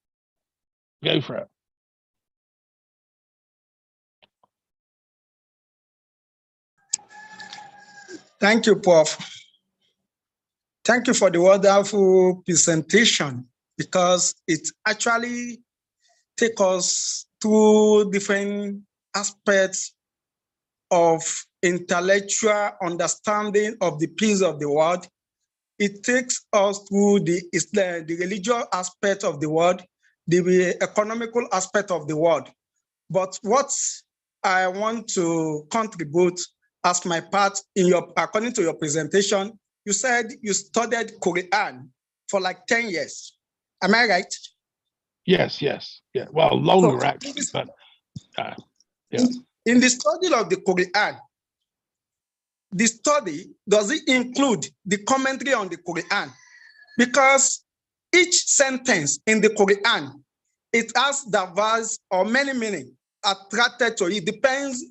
Go for it. Thank you, Prof. Thank you for the wonderful presentation, because it actually takes us through different aspects of intellectual understanding of the peace of the world. It takes us through the religious aspect of the world, the economical aspect of the world. But what I want to contribute as my part according to your presentation, you said you studied Quran for like 10 years. Am I right? Yes. Yeah. Well, longer actually, but yeah. In the study of the Quran, the study, does it include the commentary on the Quran? Because each sentence in the Quran, it has diverse or many meaning attracted to it. Depends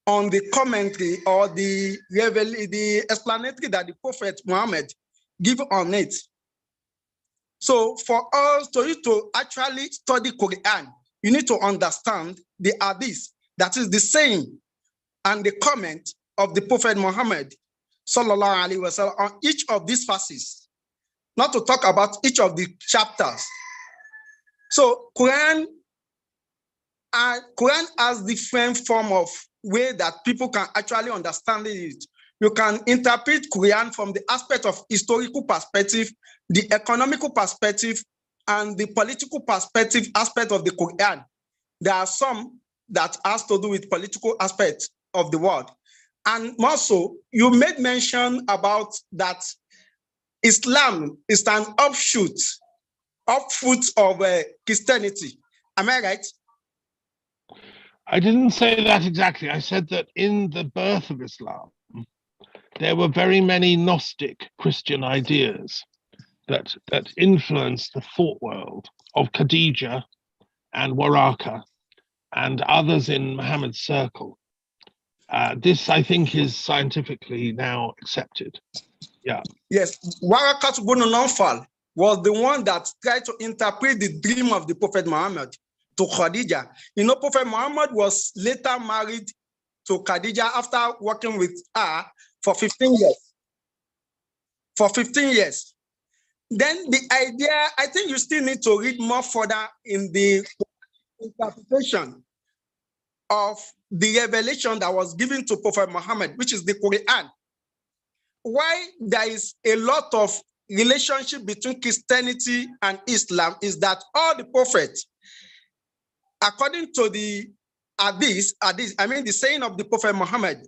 on the commentary or the explanatory that the Prophet Muhammad give on it. So for us to actually study Quran, you need to understand the hadith, that is the saying and the comment of the Prophet Muhammad sallallahu alaihi wasallam on each of these verses, not to talk about each of the chapters. So Quran has different form of way that people can actually understand it. You can interpret Quran from the aspect of historical perspective, the economical perspective, and the political perspective aspect of the Quran. There are some that has to do with political aspects of the world. And also, you made mention about that Islam is an offshoot of Christianity. Am I right? I didn't say that exactly. I said that in the birth of Islam, there were very many Gnostic Christian ideas that influenced the thought world of Khadija and Waraka and others in Muhammad's circle. This, I think, is scientifically now accepted. Yeah. Yes, Waraka ibn Nawfal was the one that tried to interpret the dream of the Prophet Muhammad to Khadija. You know, Prophet Muhammad was later married to Khadija after working with her for 15 years. For 15 years. Then the idea, I think you still need to read more further in the interpretation of the revelation that was given to Prophet Muhammad, which is the Quran. Why there is a lot of relationship between Christianity and Islam is that all the prophets, according to the hadith, I mean the saying of the Prophet Muhammad,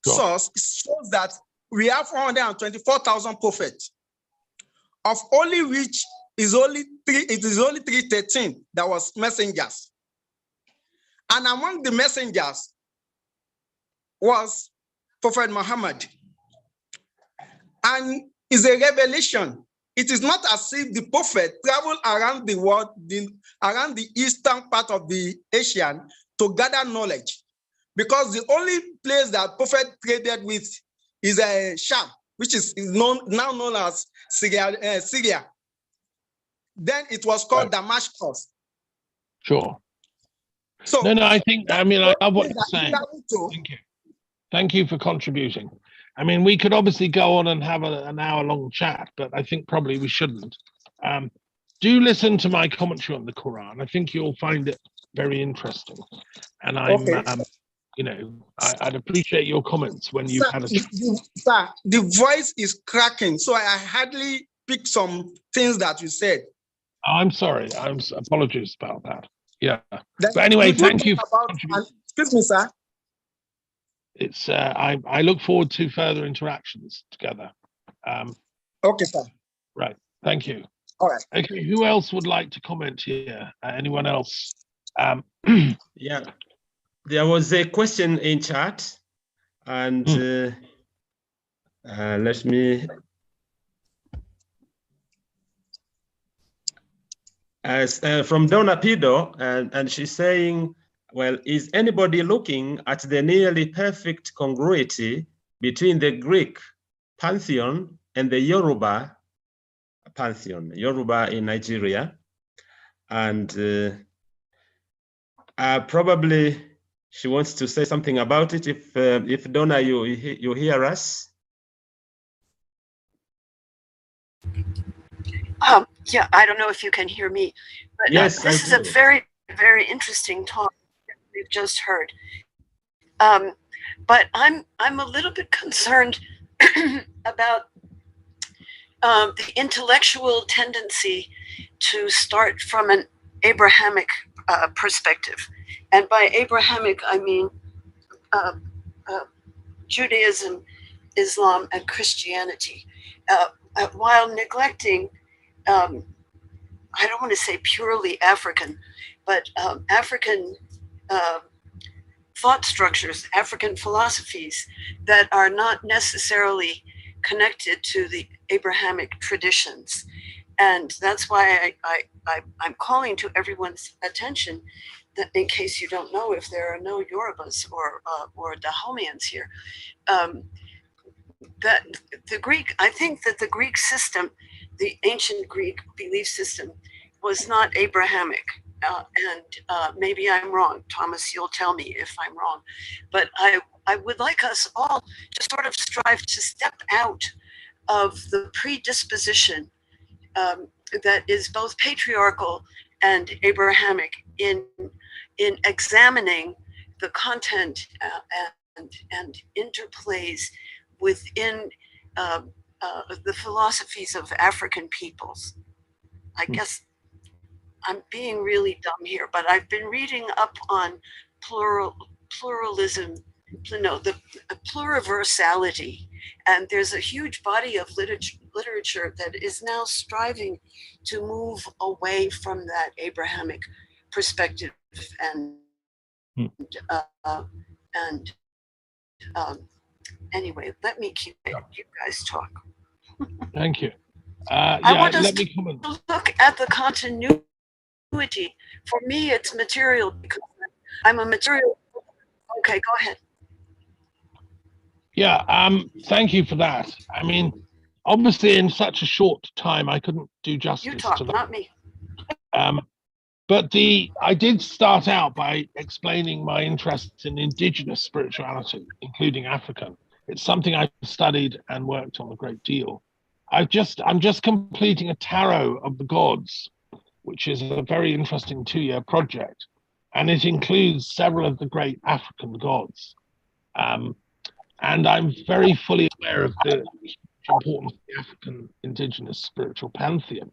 source shows that we have 424,000 prophets, of only which is only 313 that was messengers. And among the messengers was Prophet Muhammad. And is a revelation. It is not as if the prophet traveled around the world, around the eastern part of the Asian to gather knowledge. Because the only place that prophet traded with is Sham, which is now known as Syria. Then it was called Damascus. Sure. So no, I think, I mean, I love what you're saying. Thank you. Thank you for contributing. I mean, we could obviously go on and have an hour-long chat, but I think probably we shouldn't. Do listen to my commentary on the Quran. I think you'll find it very interesting. And I'm, you know, I'd appreciate your comments when you've had a chat. Sir, the voice is cracking, so I hardly picked some things that you said. Oh, I'm sorry. Apologies about that. Yeah. But anyway, thank you. Excuse me, sir. It's I look forward to further interactions together. Okay, sir. Right. Thank you. All right. Okay. Who else would like to comment here? Anyone else? Yeah, there was a question in chat, and let me. From Donna Pido, and she's saying, well, is anybody looking at the nearly perfect congruity between the Greek pantheon and the Yoruba pantheon, Yoruba in Nigeria? And probably she wants to say something about it. If Donna, you hear us? Yeah, I don't know if you can hear me, but yes, this is a very, very interesting talk that we've just heard. But I'm a little bit concerned about the intellectual tendency to start from an Abrahamic perspective. And by Abrahamic, I mean Judaism, Islam, and Christianity, while neglecting I don't want to say purely African, but African thought structures, African philosophies that are not necessarily connected to the Abrahamic traditions. And that's why I'm calling to everyone's attention that, in case you don't know, if there are no Yorubas or Dahomians here, that the Greek, I think that the Greek system, the ancient Greek belief system, was not Abrahamic. maybe I'm wrong. Thomas, you'll tell me if I'm wrong. But I would like us all to sort of strive to step out of the predisposition that is both patriarchal and Abrahamic in examining the content and interplays within the philosophies of African peoples. I guess I'm being really dumb here, but I've been reading up on pluralism, the pluriversality, and there's a huge body of literature that is now striving to move away from that Abrahamic perspective and anyway, let me keep it. You guys talk. Thank you. I want us let me to comment. look at the continuity. For me, it's material because I'm a material. Okay, go ahead. Yeah, thank you for that. I mean, obviously, in such a short time, I couldn't do justice You talk, to that. not me. But I did start out by explaining my interest in indigenous spirituality, including African. It's something I've studied and worked on a great deal. I'm just completing a tarot of the gods, which is a very interesting 2-year project, and it includes several of the great African gods. And I'm very fully aware of the importance of the African indigenous spiritual pantheon.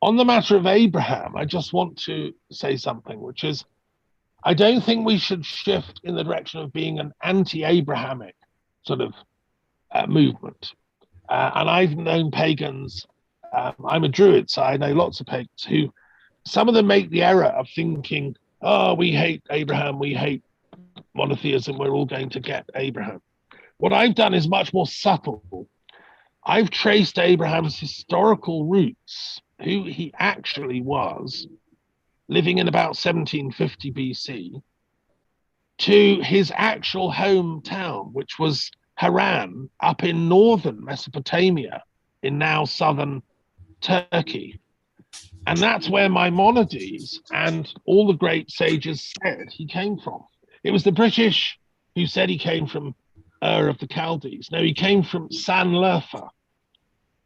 On the matter of Abraham, I just want to say something, which is, I don't think we should shift in the direction of being an anti-Abrahamic sort of movement. And I've known pagans, I'm a Druid, so I know lots of pagans who, some of them make the error of thinking, oh, we hate Abraham, we hate monotheism, we're all going to get Abraham. What I've done is much more subtle. I've traced Abraham's historical roots, who he actually was, living in about 1750 BC, to his actual hometown, which was Haran, up in northern Mesopotamia, in now southern Turkey. And that's where Maimonides and all the great sages said he came from. It was the British who said he came from Ur of the Chaldees. No, he came from Sanliurfa.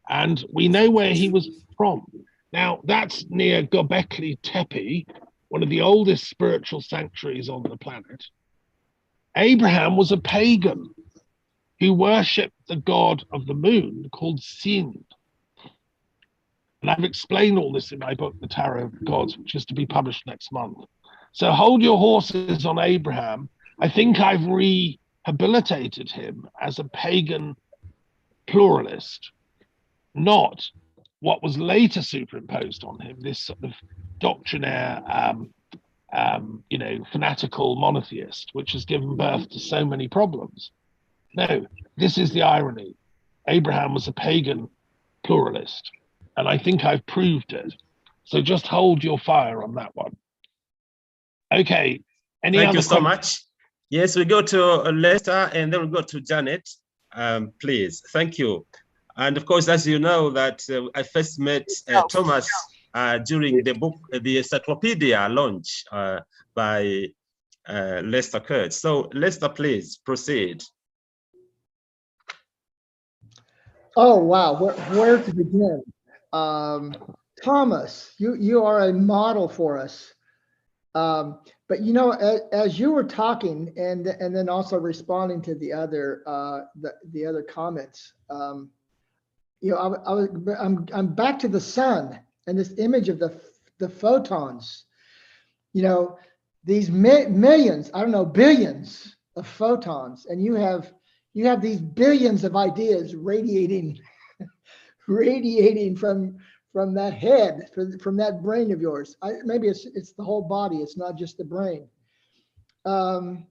And we know where he was from. Now, that's near Göbekli Tepe, one of the oldest spiritual sanctuaries on the planet. Abraham was a pagan who worshipped the god of the moon called Sin. And I've explained all this in my book, The Tarot of the Gods, which is to be published next month. So hold your horses on Abraham. I think I've rehabilitated him as a pagan pluralist, not what was later superimposed on him, this sort of doctrinaire, fanatical monotheist, which has given birth to so many problems. No, this is the irony. Abraham was a pagan pluralist, and I think I've proved it. So just hold your fire on that one. Okay. Thank you so much. Yes, we go to Lester, and then we go to Janet. Please, thank you. And of course, as you know, that I first met Thomas during the book, the encyclopedia launch by Lester Kurtz. So Lester, please proceed. Oh, wow. Where to begin? Thomas, you are a model for us. But you know, as you were talking and then also responding to the other comments, I'm back to the sun and this image of the photons. You know, these millions, I don't know, billions of photons, and you have these billions of ideas radiating from that head, from that brain of yours. Maybe it's the whole body. It's not just the brain. And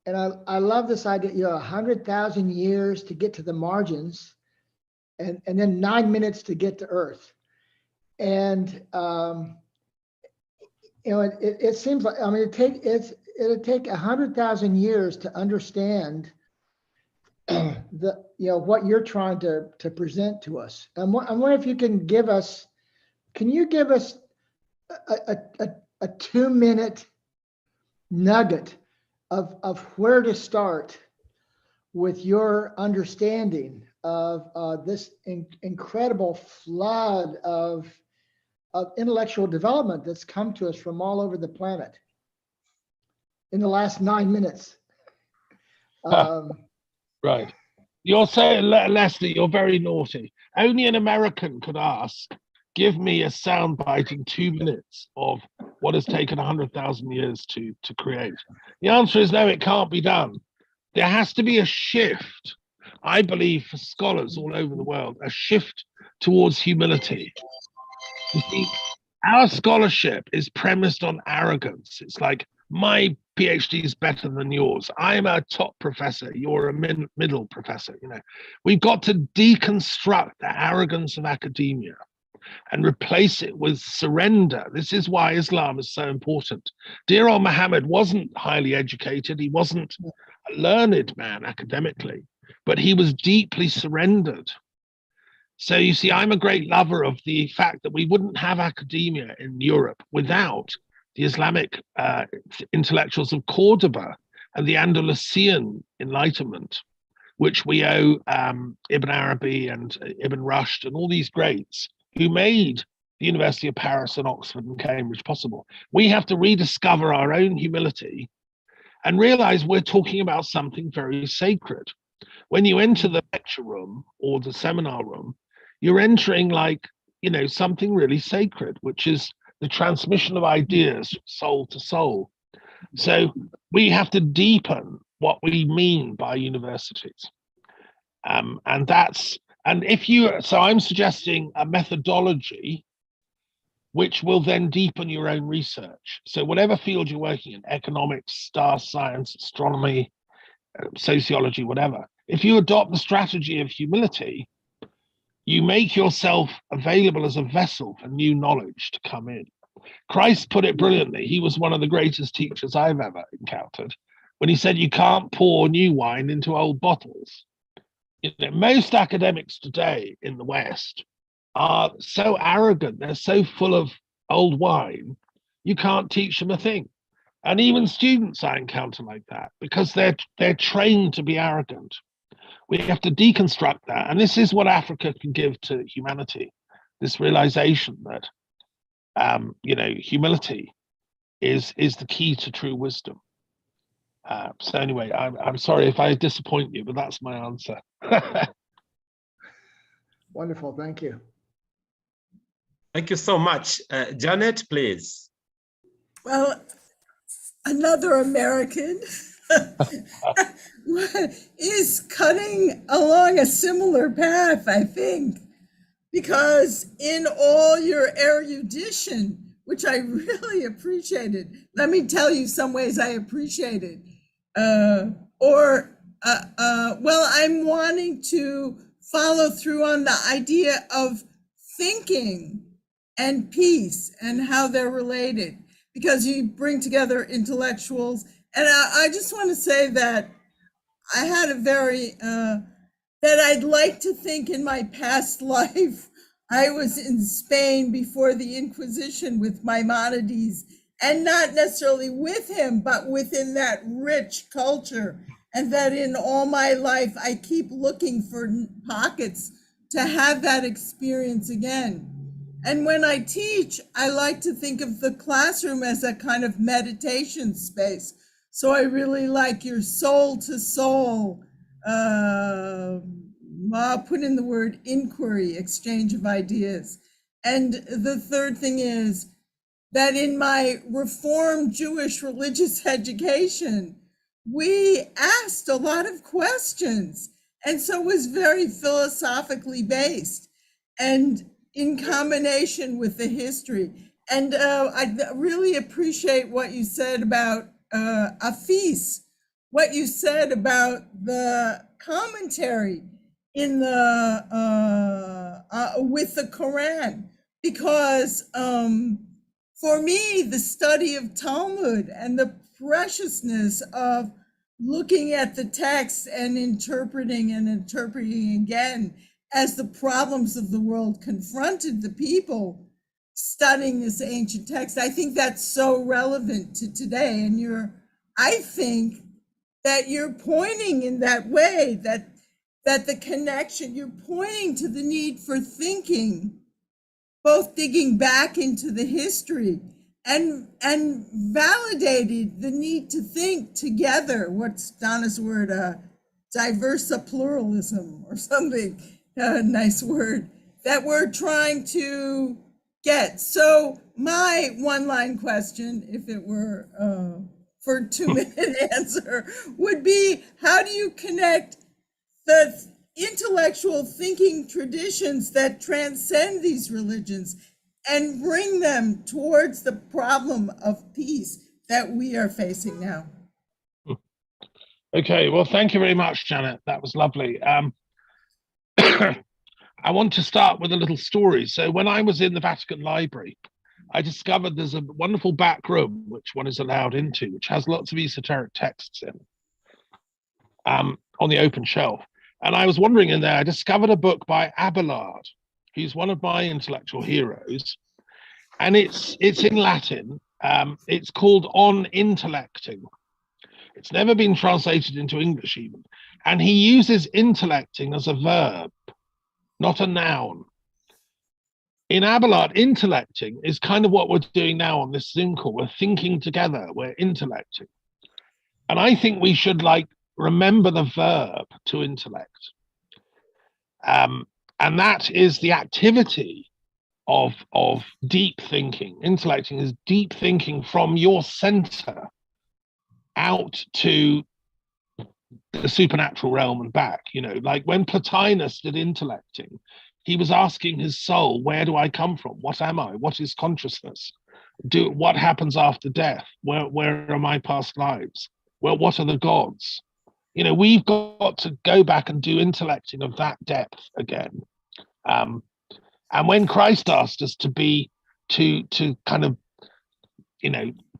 I love this idea. 100,000 years to get to the margins, and then 9 minutes to get to Earth. And it seems like, I mean, it'd take 100,000 years to understand what you're trying to present to us. I wonder if you can give us can you give us a 2-minute nugget of where to start with your understanding of this incredible flood of intellectual development that's come to us from all over the planet in the last 9 minutes? Right. You're saying, Leslie, you're very naughty. Only an American could ask, give me a soundbite in 2 minutes of what has taken 100,000 years to create. The answer is no, it can't be done. There has to be a shift, I believe, for scholars all over the world, a shift towards humility. You see, our scholarship is premised on arrogance. It's like, my PhD is better than yours. I'm a top professor. You're a middle professor. You know, we've got to deconstruct the arrogance of academia and replace it with surrender. This is why Islam is so important. Dear old Muhammad wasn't highly educated. He wasn't a learned man academically, but he was deeply surrendered. So you see, I'm a great lover of the fact that we wouldn't have academia in Europe without the Islamic intellectuals of Cordoba and the Andalusian Enlightenment, which we owe Ibn Arabi and Ibn Rushd and all these greats who made the University of Paris and Oxford and Cambridge possible. We have to rediscover our own humility and realize we're talking about something very sacred. When you enter the lecture room or the seminar room, you're entering like, you know, something really sacred, which is the transmission of ideas from soul to soul. So we have to deepen what we mean by universities. So I'm suggesting a methodology which will then deepen your own research. So whatever field you're working in, economics, star science, astronomy, sociology, whatever, if you adopt the strategy of humility, you make yourself available as a vessel for new knowledge to come in. Creuse put it brilliantly. He was one of the greatest teachers I've ever encountered when he said, you can't pour new wine into old bottles. You know, most academics today in the West are so arrogant, they're so full of old wine, you can't teach them a thing. And even students I encounter like that because they're trained to be arrogant. We have to deconstruct that. And this is what Africa can give to humanity, this realization that, you know, humility is the key to true wisdom. So anyway, I'm sorry if I disappoint you, but that's my answer. Wonderful, thank you. Thank you so much. Janet, please. Well, another American is cutting along a similar path, I think, because in all your erudition, which I really appreciated, let me tell you some ways I appreciated, well, I'm wanting to follow through on the idea of thinking and peace and how they're related, because you bring together intellectuals. And I just want to say that I had a very, that I'd like to think in my past life, I was in Spain before the Inquisition with Maimonides, and not necessarily with him, but within that rich culture. And that in all my life, I keep looking for pockets to have that experience again. And when I teach, I like to think of the classroom as a kind of meditation space. So I really like your soul to soul, I'll put in the word inquiry, exchange of ideas. And the third thing is that in my Reformed Jewish religious education, we asked a lot of questions. And so it was very philosophically based and in combination with the history. And I really appreciate what you said about Afis, what you said about the commentary in the with the Quran, because for me, the study of Talmud and the preciousness of looking at the text and interpreting again as the problems of the world confronted the people studying this ancient text. I think that's so relevant to today. And I think that you're pointing in that way, that the connection, you're pointing to the need for thinking, both digging back into the history and validated the need to think together. What's Donna's word? Diversa pluralism or something, nice word, that we're trying to get. So my one-line question, if it were for a 2-minute answer, would be, how do you connect the intellectual thinking traditions that transcend these religions and bring them towards the problem of peace that we are facing now? Okay, well, thank you very much, Janet. That was lovely. I want to start with a little story. So when I was in the Vatican Library, I discovered there's a wonderful back room, which one is allowed into, which has lots of esoteric texts in, on the open shelf. And I was wandering in there, I discovered a book by Abelard. He's one of my intellectual heroes. And it's in Latin. It's called On Intellecting. It's never been translated into English even. And he uses intellecting as a verb, not a noun. In Abelard, intellecting is kind of what we're doing now on this Zoom call. We're thinking together, we're intellecting. And I think we should remember the verb to intellect. And that is the activity of deep thinking. Intellecting is deep thinking from your center out to the supernatural realm and back. Like when Plotinus did intellecting, he was asking his soul, where do I come from? What am I? What is consciousness? What happens after death? Where are my past lives? Well, what are the gods? We've got to go back and do intellecting of that depth again. And when Christ asked us to kind of,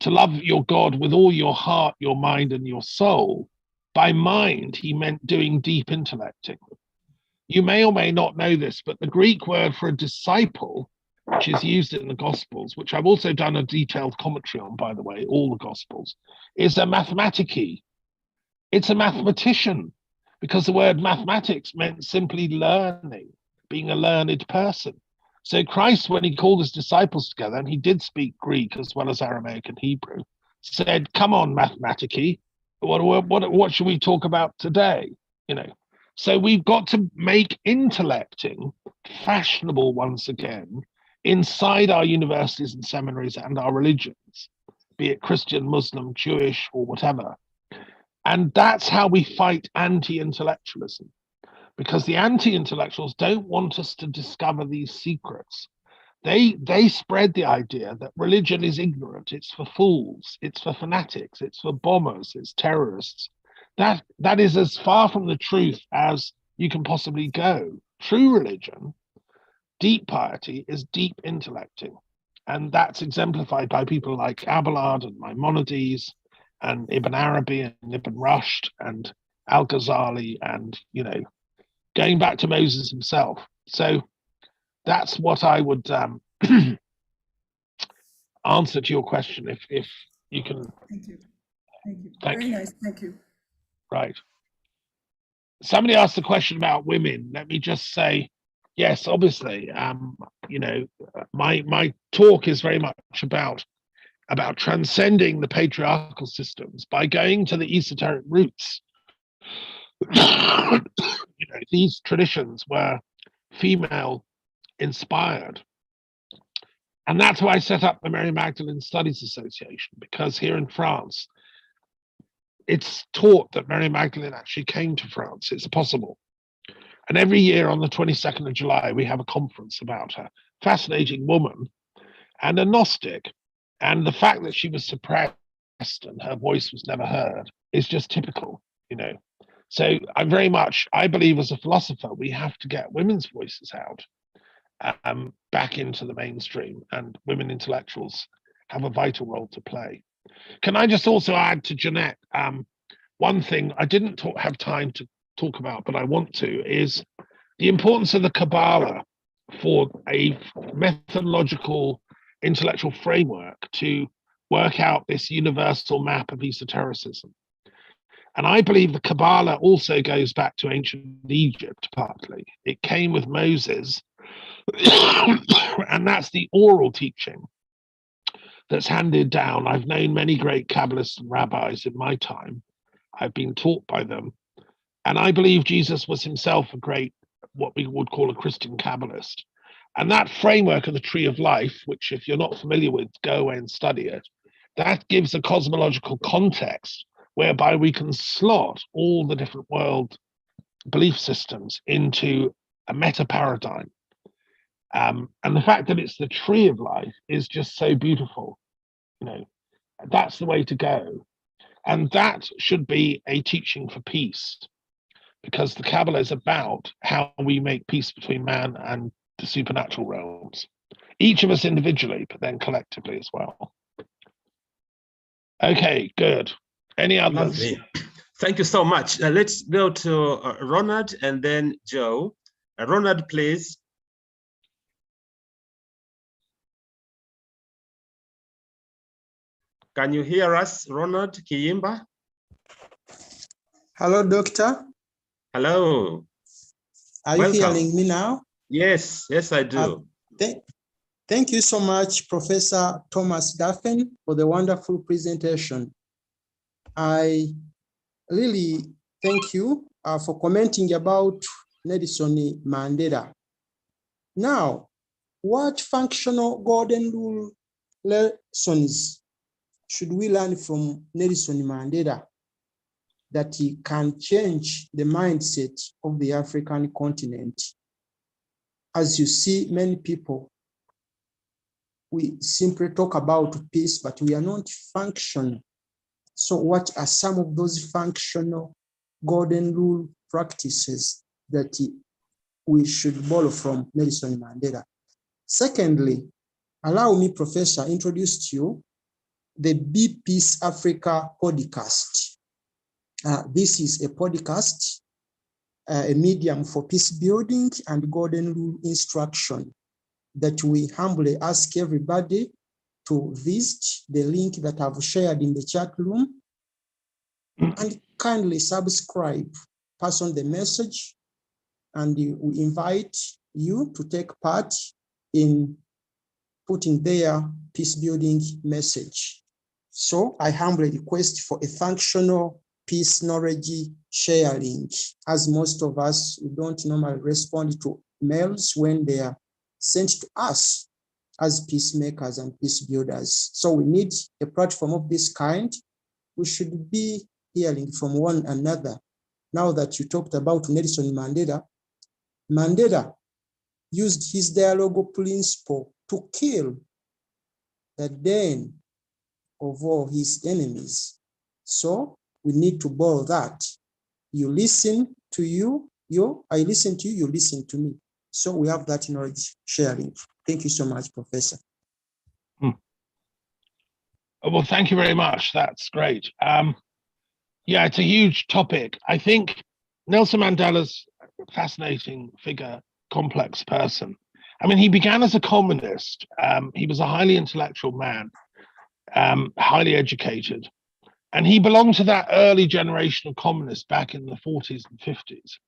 to love your God with all your heart, your mind, and your soul, by mind, he meant doing deep intellecting. You may or may not know this, but the Greek word for a disciple, which is used in the Gospels, which I've also done a detailed commentary on, by the way, all the Gospels, is a mathematiki. It's a mathematician, because the word mathematics meant simply learning, being a learned person. So Christ, when he called his disciples together, and he did speak Greek as well as Aramaic and Hebrew, said, come on, mathematiki, what should we talk about today? So we've got to make intellecting fashionable once again inside our universities and seminaries and our religions, be it Christian, Muslim, Jewish, or whatever. And that's how we fight anti-intellectualism, because the anti-intellectuals don't want us to discover these secrets. They spread the idea that religion is ignorant, it's for fools, it's for fanatics, it's for bombers, it's terrorists. That is as far from the truth as you can possibly go. True religion, deep piety, is deep intellecting. And that's exemplified by people like Abelard and Maimonides and Ibn Arabi and Ibn Rushd and Al-Ghazali and, going back to Moses himself. So that's what I would answer to your question, if you can. Thank you. Very nice. Thank you. Right. Somebody asked the question about women. Let me just say, yes, obviously, my talk is very much about transcending the patriarchal systems by going to the esoteric roots. These traditions were female inspired. And that's why I set up the Mary Magdalene Studies Association, because here in France, it's taught that Mary Magdalene actually came to France. It's possible. And every year on the 22nd of July, we have a conference about her. Fascinating woman and a Gnostic. And the fact that she was suppressed and her voice was never heard is just typical, So I believe as a philosopher, we have to get women's voices out, back into the mainstream, and women intellectuals have a vital role to play. Can I just also add to Jeanette, one thing I didn't have time to talk about, but I want to, is the importance of the Kabbalah for a methodological intellectual framework to work out this universal map of esotericism. And I believe the Kabbalah also goes back to ancient Egypt, partly. It came with Moses, and that's the oral teaching that's handed down. I've known many great Kabbalists and rabbis in my time. I've been taught by them. And I believe Jesus was himself a great, what we would call a Christian Kabbalist. And that framework of the tree of life, which if you're not familiar with, go away and study it, that gives a cosmological context whereby we can slot all the different world belief systems into a meta paradigm. And the fact that it's the tree of life is just so beautiful. You know, that's the way to go. And that should be a teaching for peace, because the Kabbalah is about how we make peace between man and the supernatural realms, each of us individually, but then collectively as well. Okay, good. Any others? Lovely. Thank you so much. Let's go to Ronald and then Joe. Ronald, please. Can you hear us, Ronald Kiyimba? Hello, Doctor. Hello. Are you hearing me now? Yes, yes, I do. Thank you so much, Professor Thomas Daffern, for the wonderful presentation. I really thank you for commenting about Nelson Mandela. Now, what functional golden rule lessons should we learn from Nelson Mandela that he can change the mindset of the African continent? As you see, many people, we simply talk about peace, but we are not functional. So what are some of those functional golden rule practices that we should borrow from Nelson Mandela? Secondly, allow me, Professor, introduce to you the Be Peace Africa podcast. This is a podcast, a medium for peace building and golden rule instruction that we humbly ask everybody to visit the link that I've shared in the chat room and kindly subscribe, pass on the message, and we invite you to take part in putting their peace building message. So I humbly request for a functional peace knowledge sharing, as most of us don't normally respond to mails when they are sent to us as peacemakers and peace builders. So we need a platform of this kind. We should be hearing from one another. Now that you talked about Nelson Mandela, Mandela used his dialogue principle to kill the den of all his enemies. So we need to borrow that. You listen to I listen to you, you listen to me. So we have that knowledge sharing. Thank you so much, Professor. Well, thank you very much. That's great. Yeah, it's a huge topic. I think Nelson Mandela's a fascinating figure, complex person. I mean, he began as a communist. He was a highly intellectual man, highly educated. And he belonged to that early generation of communists back in the 40s and 50s.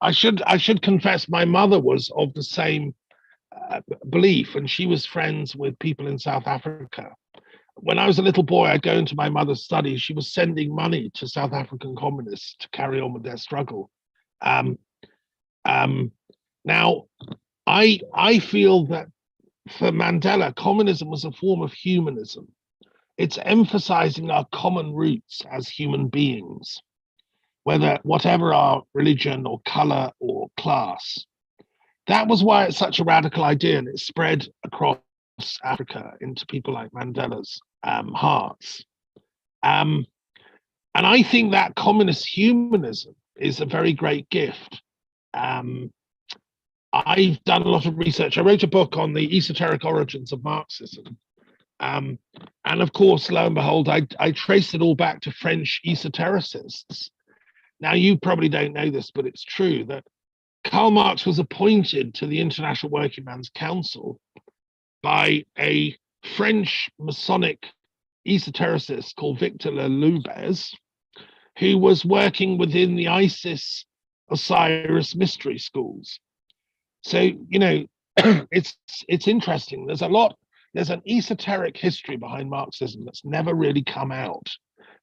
I should confess, my mother was of the same belief, and she was friends with people in South Africa. When I was a little boy, I'd go into my mother's study. She was sending money to South African communists to carry on with their struggle. Now, I feel that for Mandela, communism was a form of humanism. It's emphasizing our common roots as human beings, whatever our religion or color or class. That was why it's such a radical idea, and it spread across Africa into people like Mandela's hearts. And I think that communist humanism is a very great gift. I've done a lot of research. I wrote a book on the esoteric origins of Marxism. And of course, lo and behold, I traced it all back to French esotericists. Now, you probably don't know this, but it's true that Karl Marx was appointed to the International Working Man's Council by a French Masonic esotericist called Victor Laloubez, who was working within the Isis Osiris mystery schools. So, you know, it's interesting. There's an esoteric history behind Marxism that's never really come out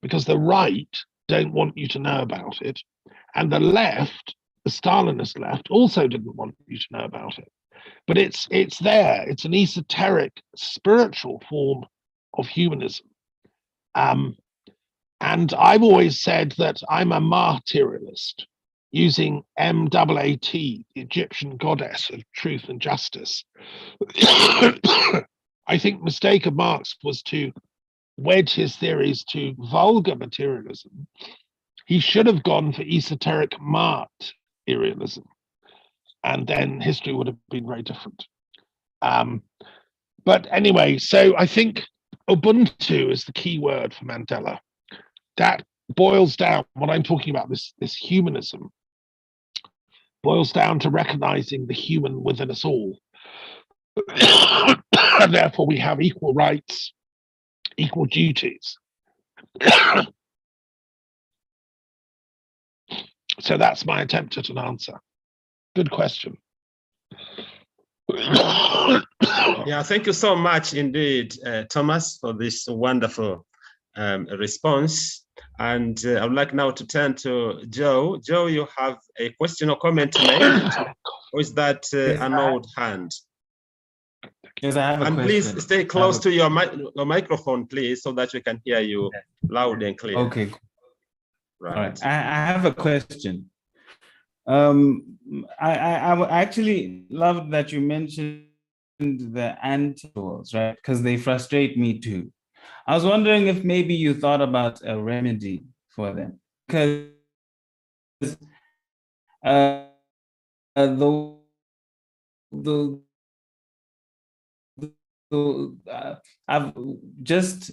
because the right don't want you to know about it. And the left, the Stalinist left, also didn't want you to know about it. But it's there. It's an esoteric, spiritual form of humanism. And I've always said that I'm a materialist, using Maat, the Egyptian goddess of truth and justice. I think the mistake of Marx was to wedge his theories to vulgar materialism. He should have gone for esoteric materialism, and then history would have been very different. But anyway, so I think Ubuntu is the key word for Mandela. That boils down, what I'm talking about, this humanism, boils down to recognizing the human within us all. And therefore we have equal rights, equal duties. So that's my attempt at an answer. Good question. Yeah, thank you so much indeed, Thomas, for this wonderful response. And I would like now to turn to Joe. Joe, you have a question or comment to make? Or is that an old hand? Yes, I have a question. And please stay close to your microphone, please, so that we can hear you loud and clear. Okay. Right. All right. I have a question. I actually love that you mentioned the anti-tools, right? Because they frustrate me too. I was wondering if maybe you thought about a remedy for them, because I've just,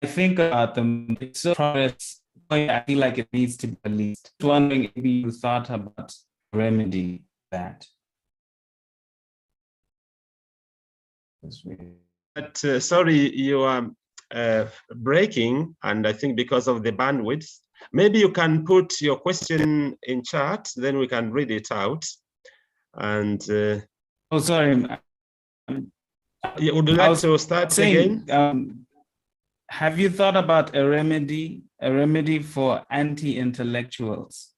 I think about them. It's so progress. I feel like it needs to be released. Just wondering if you thought about remedy that. But sorry, you are breaking, and I think because of the bandwidth. Maybe you can put your question in chat, then we can read it out. And oh, sorry. Would you like to start again? Have you thought about a remedy for anti-intellectuals?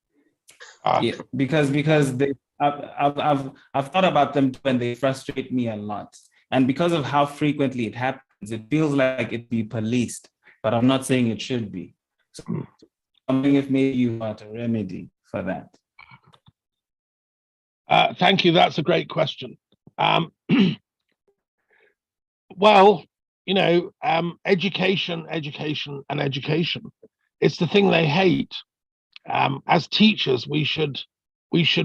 Yeah, because I've thought about them when they frustrate me a lot, and because of how frequently it happens, it feels like it'd be policed. But I'm not saying it should be. So I'm wondering if maybe you want a remedy for that. Thank you. That's a great question. Well, you know, education. It's the thing they hate. As teachers, we should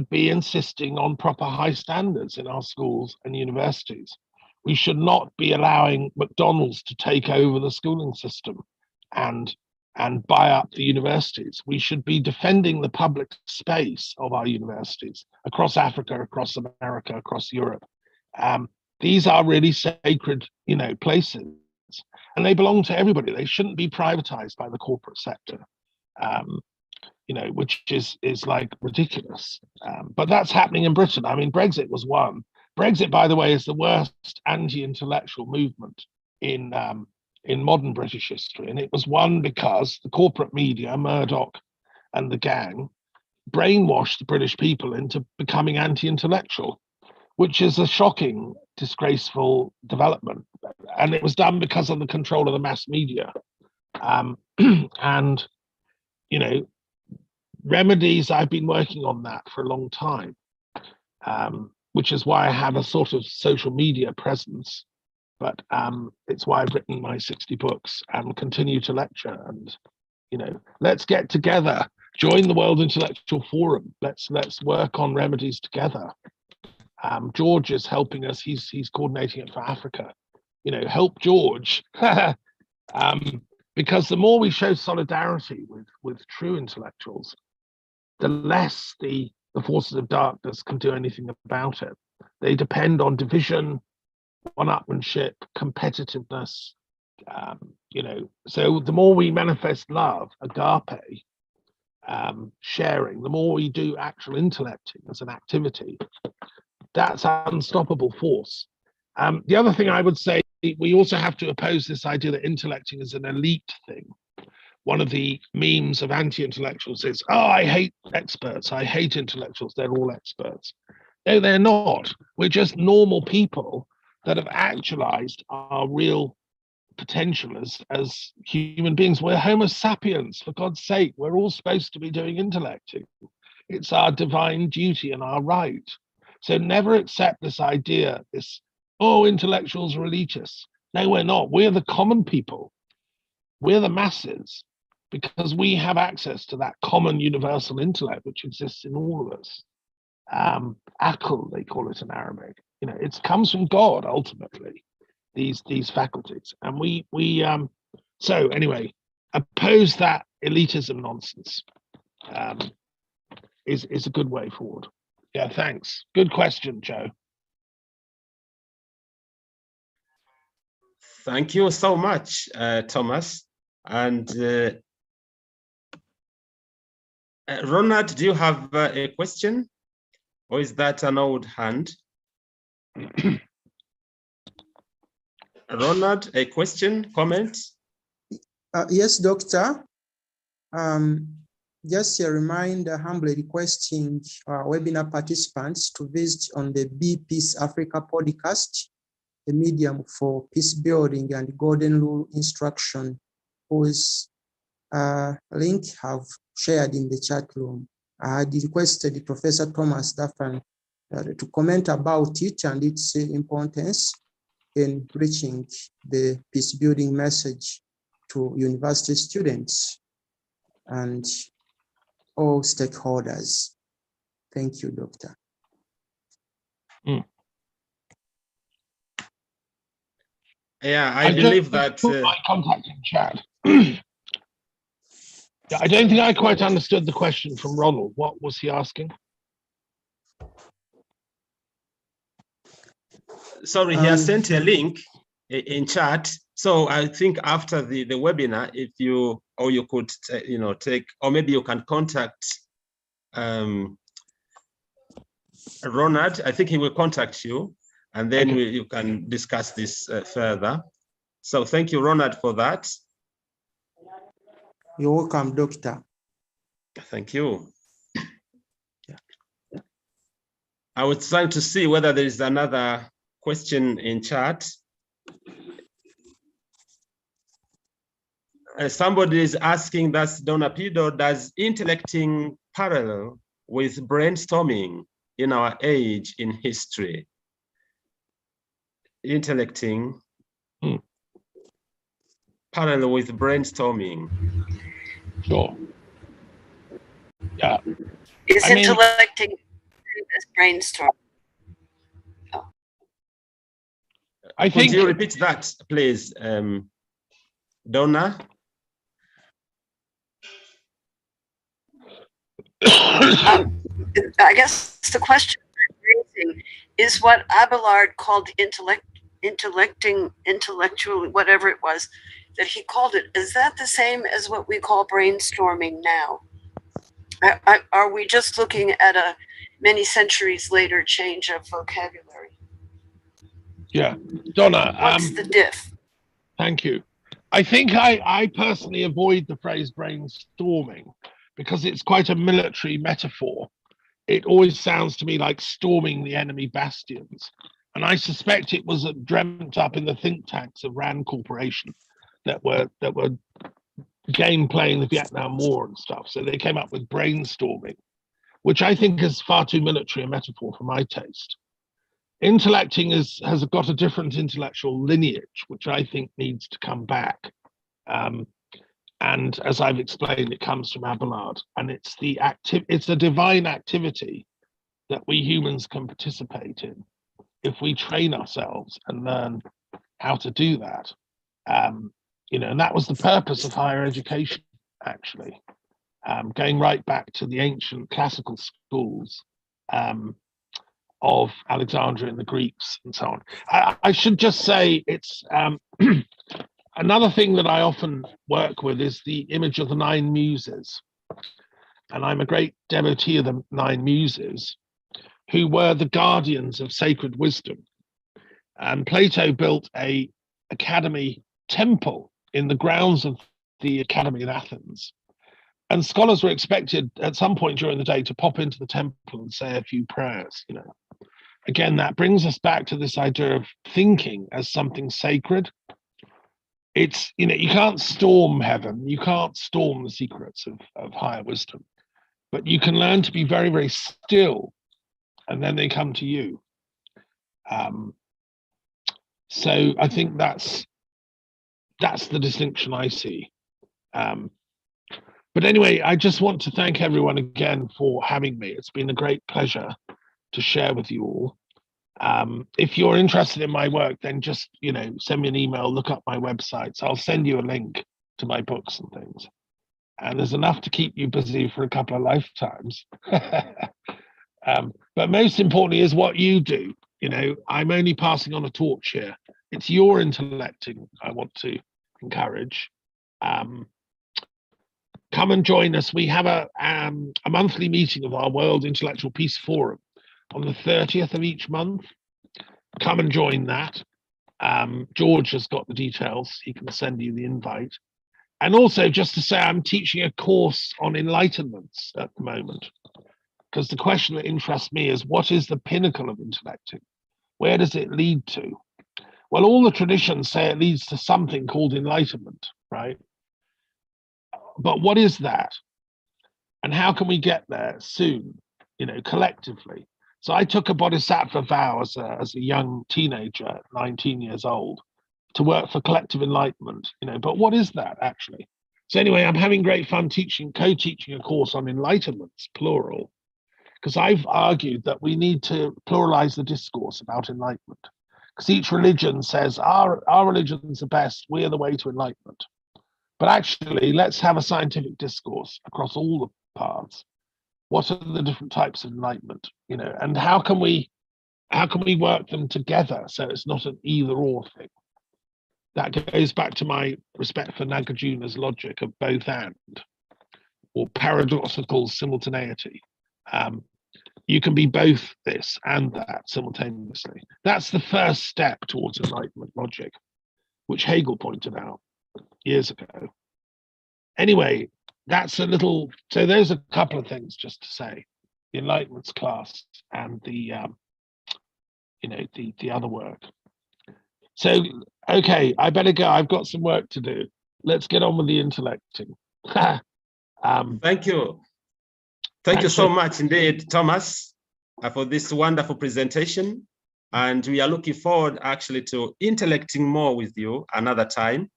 be insisting on proper high standards in our schools and universities. We should not be allowing McDonald's to take over the schooling system and buy up the universities. We should be defending the public space of our universities across Africa, across America, across Europe. These are really sacred, you know, places, and they belong to everybody. They shouldn't be privatized by the corporate sector, you know, which is like ridiculous. But that's happening in Britain. I mean, Brexit was one. Brexit, by the way, is the worst anti-intellectual movement in modern British history, and it was won because the corporate media, Murdoch and the gang, brainwashed the British people into becoming anti-intellectual, which is a shocking, disgraceful development. And it was done because of the control of the mass media. And, you know, remedies, I've been working on that for a long time, which is why I have a sort of social media presence. But it's why I've written my 60 books and continue to lecture. And, you know, let's get together, join the World Intellectual Forum. Let's work on remedies together. George is helping us. He's coordinating it for Africa. You know, help George, because the more we show solidarity with true intellectuals, the less the forces of darkness can do anything about it. They depend on division, one-upmanship, competitiveness, so the more we manifest love, agape, sharing, the more we do actual intellecting as an activity, that's an unstoppable force. The other thing I would say, we also have to oppose this idea that intellecting is an elite thing. One of the memes of anti-intellectuals is, oh, I hate experts, I hate intellectuals, they're all experts. No, they're not. We're just normal people that have actualized our real potential as human beings. We're Homo sapiens, for God's sake. We're all supposed to be doing intellecting. It's our divine duty and our right. So never accept this idea, intellectuals are elitists. No, we're not. We're the common people. We're the masses, because we have access to that common universal intellect which exists in all of us. Akal, they call it in Arabic. It comes from God ultimately, these faculties. And so anyway, oppose that elitism nonsense. Is a good way forward. Yeah, thanks. Good question, Joe. Thank you so much, Thomas. And Ronald, do you have a question? Or is that an old hand? Ronald, a question, comment? Yes, Doctor. Just a reminder, humbly requesting webinar participants to visit on the Be Peace Africa podcast, the medium for peace building and golden rule instruction, whose link have shared in the chat room. I had requested Professor Thomas Daffern to comment about it and its importance in reaching the peace building message to university students and all stakeholders. Thank you, Doctor. Yeah, I believe that. My contact in chat. Yeah, I don't think I quite understood the question from Ronald. What was he asking? Sorry, he has sent a link in chat. So I think after the webinar, if you could take, or maybe you can contact Ronald. I think he will contact you, and then you can discuss this further. So thank you, Ronald, for that. You're welcome, Doctor. Thank you. I was trying to see whether there is another question in chat. Somebody is asking, that's Donna Pido, does intellecting parallel with brainstorming in our age in history? Intellecting parallel with brainstorming. Sure. Yeah. Is intellecting as brainstorm? Oh. Could you repeat that, please, Donna? I guess the question I'm raising is what Abelard called intellectually, whatever it was that he called it. Is that the same as what we call brainstorming now? Are we just looking at a many centuries later change of vocabulary? Yeah, Donna. What's the diff? Thank you. I think I personally avoid the phrase brainstorming because it's quite a military metaphor. It always sounds to me like storming the enemy bastions. And I suspect it was dreamt up in the think tanks of Rand Corporation that were game playing the Vietnam War and stuff. So they came up with brainstorming, which I think is far too military a metaphor for my taste. Intellecting has got a different intellectual lineage, which I think needs to come back. And as I've explained, it comes from Abelard, and it's a divine activity that we humans can participate in if we train ourselves and learn how to do that. And that was the purpose of higher education, actually. going right back to the ancient classical schools of Alexandria and the Greeks and so on. I should just say it's another thing that I often work with is the image of the 9 muses. And I'm a great devotee of the 9 muses, who were the guardians of sacred wisdom. And Plato built a academy temple in the grounds of the academy in Athens. And scholars were expected at some point during the day to pop into the temple and say a few prayers, you know. Again, that brings us back to this idea of thinking as something sacred. It's, you know, you can't storm heaven, you can't storm the secrets of higher wisdom, but you can learn to be very, very still, and then they come to you. So I think that's the distinction I see. But anyway, I just want to thank everyone again for having me. It's been a great pleasure to share with you all. If you're interested in my work, then just, you know, send me an email, look up my websites. I'll send you a link to my books and things. And there's enough to keep you busy for a couple of lifetimes. But most importantly is what you do. You know, I'm only passing on a torch here. It's your intellecting I want to encourage. Come and join us. We have a monthly meeting of our World Intellectual Peace Forum on the 30th of each month. Come and join that. George has got the details. He can send you the invite. And also, just to say, I'm teaching a course on enlightenments at the moment, because the question that interests me is, what is the pinnacle of intellecting? Where does it lead to? Well, all the traditions say it leads to something called enlightenment, right? But what is that? And how can we get there soon, you know, collectively? So I took a bodhisattva vow as a young teenager, 19 years old, to work for collective enlightenment, you know, but what is that actually? So anyway, I'm having great fun co-teaching a course on enlightenments, plural, because I've argued that we need to pluralize the discourse about enlightenment, because each religion says our religion's the best, we are the way to enlightenment. But actually, let's have a scientific discourse across all the paths. What are the different types of enlightenment, you know, and how can we work them together so it's not an either-or thing? That goes back to my respect for Nagarjuna's logic of both and, or paradoxical simultaneity. You can be both this and that simultaneously. That's the first step towards enlightenment logic, which Hegel pointed out years ago. Anyway, that's a little, so there's a couple of things just to say. The enlightenments class and the, you know, the other work. So, okay, I better go. I've got some work to do. Let's get on with the intellecting. Thank you. Thank you so much indeed, Thomas, for this wonderful presentation. And we are looking forward actually to intellecting more with you another time.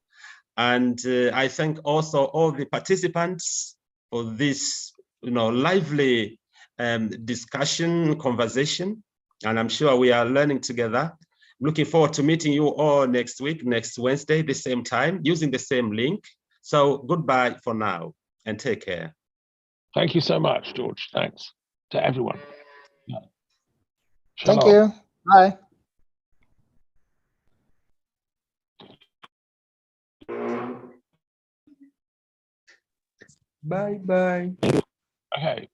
And I thank also all the participants for this, you know, lively discussion, conversation. And I'm sure we are learning together. Looking forward to meeting you all next week, next Wednesday, the same time, using the same link. So goodbye for now and take care. Thank you so much, George. Thanks to everyone. Yeah. Thank you. Bye. Bye-bye. Okay.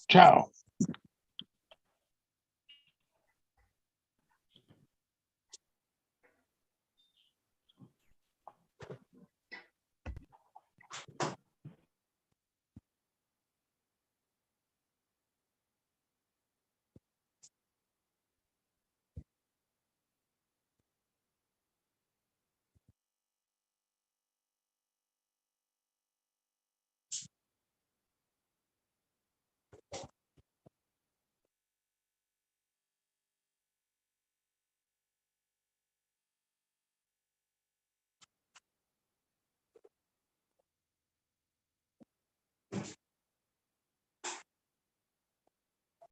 Ciao.